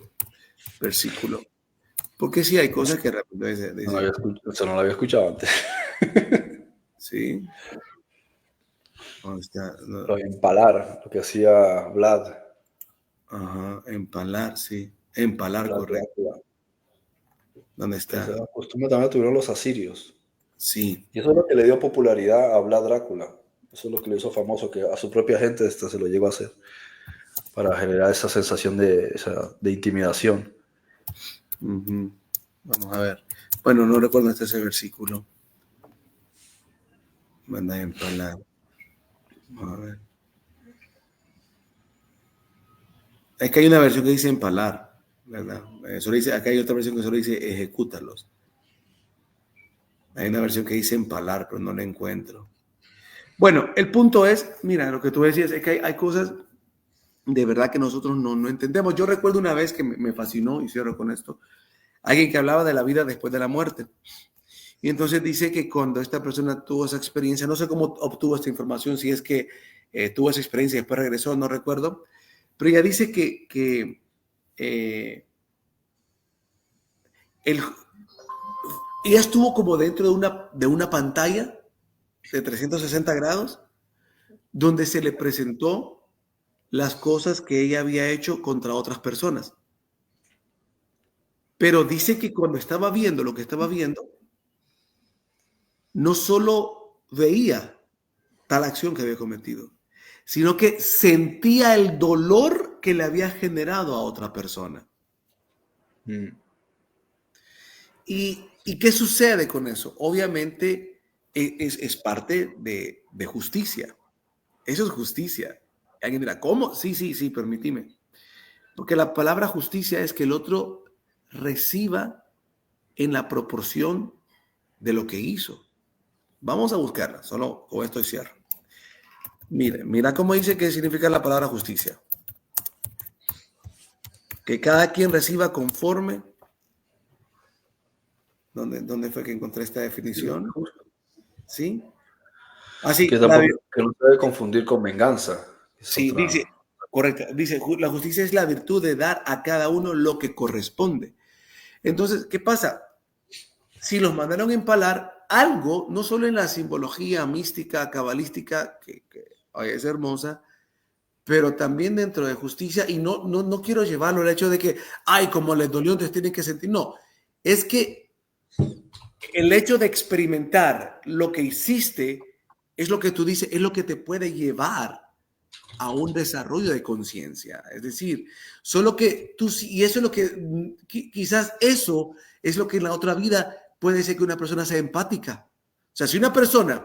versículo. Porque sí hay cosas que repente dice, Eso no lo había escuchado antes. sí, ¿dónde está? No, Lo de empalar, lo que hacía Vlad. ajá, empalar, sí, empalar, Vlad correcto. Drácula. ¿Dónde Esa está? costumbre también la tuvieron los asirios. Sí, Y eso es lo que le dio popularidad a Vlad Drácula. Eso es lo que le hizo famoso, que a su propia gente se lo llegó a hacer, para generar esa sensación de intimidación. uh-huh. Vamos a ver. Bueno, no recuerdo ese versículo. Manda a empalar. Vamos a ver. Es que hay una versión que dice empalar, ¿verdad? Solo dice, acá hay otra versión que solo dice ejecútalos. Hay una versión que dice empalar, pero no la encuentro. Bueno, el punto es, mira, lo que tú decías es que hay cosas de verdad que nosotros no entendemos. Yo recuerdo una vez que me fascinó, y cierro con esto, alguien que hablaba de la vida después de la muerte. Y entonces dice que cuando esta persona tuvo esa experiencia, no sé cómo obtuvo esta información, si es que tuvo esa experiencia y después regresó, no recuerdo, pero ella dice que ella estuvo como dentro de una pantalla de 360 grados donde se le presentó las cosas que ella había hecho contra otras personas. Pero dice que cuando estaba viendo lo que estaba viendo, no solo veía tal acción que había cometido, sino que sentía el dolor que le había generado a otra persona. Mm. ¿Y qué sucede con eso? Obviamente es parte de justicia. Eso es justicia. Alguien dirá, ¿cómo? Sí, permíteme. Porque la palabra justicia es que el otro reciba en la proporción de lo que hizo. Vamos a buscarla, solo con esto cierro. Mira cómo dice que significa la palabra justicia. Que cada quien reciba conforme. ¿Dónde fue que encontré esta definición? ¿Sí? Así, Que tampoco, que no se debe confundir con venganza. Es sí, dice, otra. correcto, dice, la justicia es la virtud de dar a cada uno lo que corresponde. Entonces, ¿qué pasa? Si los mandaron a empalar, algo, no solo en la simbología mística, cabalística, que es hermosa, pero también dentro de justicia, y no quiero llevarlo al hecho de que, ay, como les dolió, entonces tienen que sentir. No, es que el hecho de experimentar lo que hiciste es lo que tú dices, es lo que te puede llevar a un desarrollo de conciencia. Es decir, solo que tú, y eso es lo que, quizás eso es lo que en la otra vida puede ser que una persona sea empática. O sea, si una persona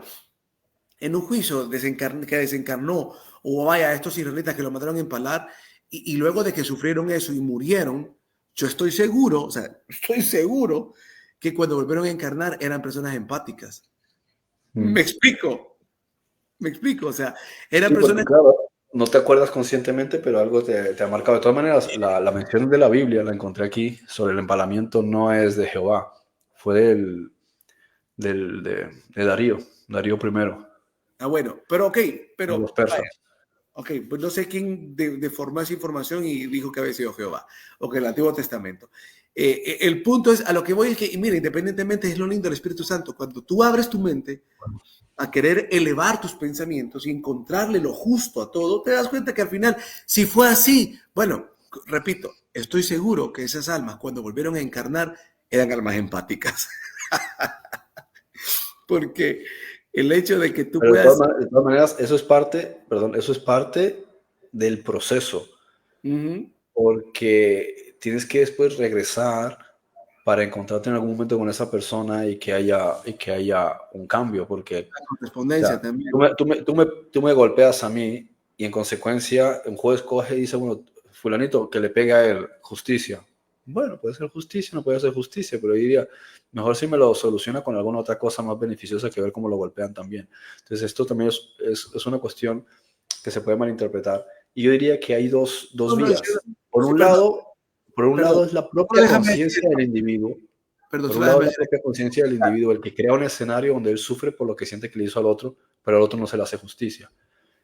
en un juicio que desencarnó, o vaya, estos israelitas que lo mandaron a empalar, y luego de que sufrieron eso y murieron, yo estoy seguro, o sea, estoy seguro que cuando volvieron a encarnar eran personas empáticas. Me explico, o sea, eran Sí, porque personas... claro, no te acuerdas conscientemente, pero algo te ha marcado. De todas maneras, la mención de la Biblia, la encontré aquí, sobre el empalamiento no es de Jehová, fue de Darío I, Ah, bueno, pero ok, de los pero vaya, persas. ok, pues no sé quién deformó esa información y dijo que había sido Jehová, o que el Antiguo Testamento. El punto es, a lo que voy es que, y mira, independientemente es lo lindo del Espíritu Santo, cuando tú abres tu mente a querer elevar tus pensamientos y encontrarle lo justo a todo, te das cuenta que al final, si fue así, bueno, repito, estoy seguro que esas almas cuando volvieron a encarnar eran almas empáticas. Porque el hecho de que tú Pero puedas... de todas maneras, eso es parte del proceso, porque tienes que después regresar para encontrarte en algún momento con esa persona y que haya un cambio, porque La o correspondencia sea, también. tú me golpeas a mí y en consecuencia un juez coge y dice, bueno, fulanito, que le pega a él, justicia. Bueno, puede ser justicia, no puede ser justicia, pero yo diría, mejor si me lo soluciona con alguna otra cosa más beneficiosa que ver cómo lo golpean también. Entonces esto también es una cuestión que se puede malinterpretar. Y yo diría que hay dos No, no, vías. Por sí, un perdón, lado, por un perdón. lado es la Solo propia déjame decir conciencia esto. del individuo. Perdón, Por solo un lado, déjame la decir propia conciencia del individuo, el que crea un escenario donde él sufre por lo que siente que le hizo al otro, pero al otro no se le hace justicia.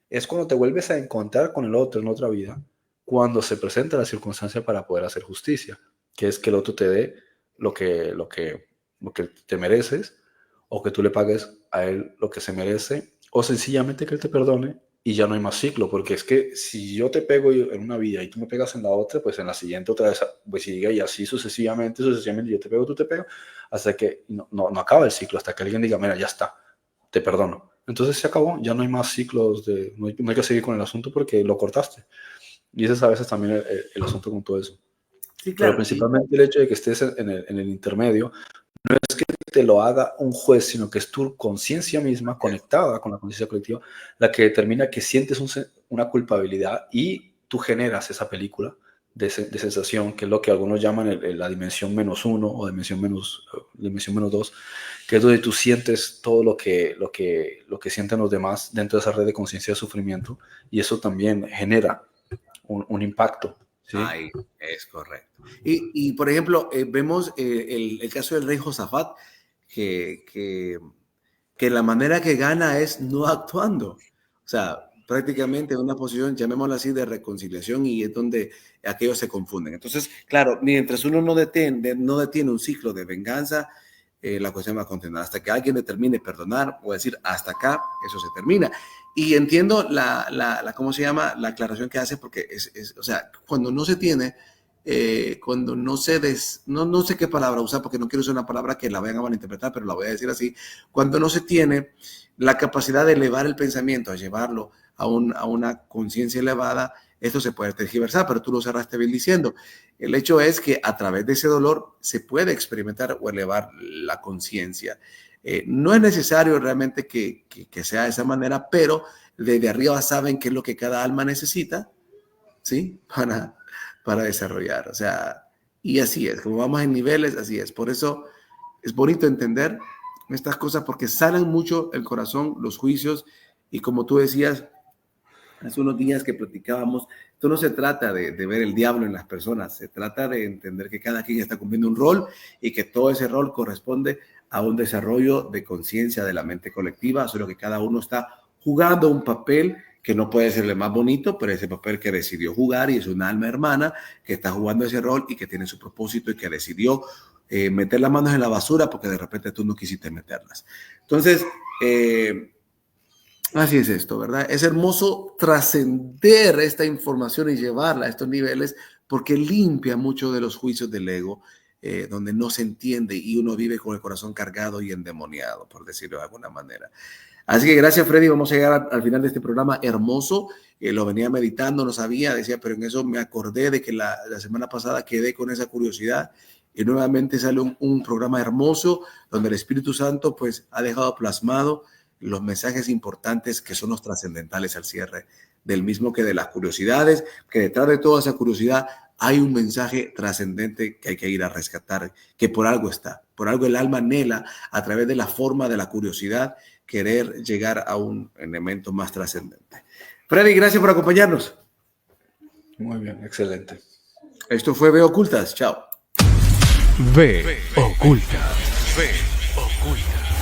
Es cuando te vuelves a encontrar con el otro en otra vida, cuando se presenta la circunstancia para poder hacer justicia, que es que el otro te dé lo que te mereces, o que tú le pagues a él lo que se merece, o sencillamente que él te perdone y ya no hay más ciclo, porque es que si yo te pego en una vida y tú me pegas en la otra, pues en la siguiente otra vez pues sigue y así sucesivamente, yo te pego, tú te pego, hasta que no acaba el ciclo, hasta que alguien diga, mira, ya está, te perdono. Entonces se acabó, ya no hay más ciclos, no hay que seguir con el asunto porque lo cortaste. Y ese es a veces también el asunto con todo eso. sí, Pero claro. Y principalmente el hecho de que estés en el intermedio, no es que te lo haga un juez, sino que es tu conciencia misma conectada con la conciencia colectiva la que determina que sientes una culpabilidad y tú generas esa película de sensación, que es lo que algunos llaman la dimensión -1 o dimensión -2, que es donde tú sientes todo lo que sienten los demás dentro de esa red de conciencia de sufrimiento, y eso también genera un impacto. ¿Sí? ahí es correcto. Y por ejemplo, vemos el caso del rey Josafat, que la manera que gana es no actuando. O sea, prácticamente en una posición, llamémosla así, de reconciliación, y es donde aquellos se confunden. Entonces, claro, mientras uno no detiene un ciclo de venganza, la cuestión va a continuar hasta que alguien determine perdonar o decir hasta acá, eso se termina. Y entiendo ¿cómo se llama? La aclaración que hace, porque o sea, cuando no se tiene, cuando no no sé qué palabra usar, porque no quiero usar una palabra que la vayan a malinterpretar, pero la voy a decir así, cuando no se tiene la capacidad de elevar el pensamiento, a llevarlo a una conciencia elevada, esto se puede tergiversar, pero tú lo cerraste bien diciendo. El hecho es que a través de ese dolor se puede experimentar o elevar la conciencia. No es necesario realmente que sea de esa manera, pero desde arriba saben qué es lo que cada alma necesita, ¿sí? Para desarrollar. O sea, y así es, como vamos en niveles, así es. Por eso es bonito entender estas cosas, porque salen mucho el corazón, los juicios, y como tú decías, hace unos días que platicábamos, esto no se trata de ver el diablo en las personas, se trata de entender que cada quien está cumpliendo un rol y que todo ese rol corresponde a un desarrollo de conciencia de la mente colectiva, solo que cada uno está jugando un papel que no puede ser el más bonito, pero es el papel que decidió jugar, y es una alma hermana que está jugando ese rol y que tiene su propósito y que decidió meter las manos en la basura porque de repente tú no quisiste meterlas. Entonces, así es esto, ¿verdad? Es hermoso trascender esta información y llevarla a estos niveles porque limpia mucho de los juicios del ego, donde no se entiende y uno vive con el corazón cargado y endemoniado, por decirlo de alguna manera. Así que gracias, Freddy. Vamos a llegar al final de este programa hermoso. Lo venía meditando, no sabía, decía, pero en eso me acordé de que la semana pasada quedé con esa curiosidad y nuevamente sale un programa hermoso donde el Espíritu Santo pues ha dejado plasmado los mensajes importantes que son los trascendentales al cierre del mismo, que de las curiosidades, que detrás de toda esa curiosidad hay un mensaje trascendente que hay que ir a rescatar, que por algo está, por algo el alma anhela a través de la forma de la curiosidad querer llegar a un elemento más trascendente. Freddy, gracias por acompañarnos. Muy bien, excelente. Esto fue Ve Ocultas. Chao. Ve Ocultas. Ve Ocultas.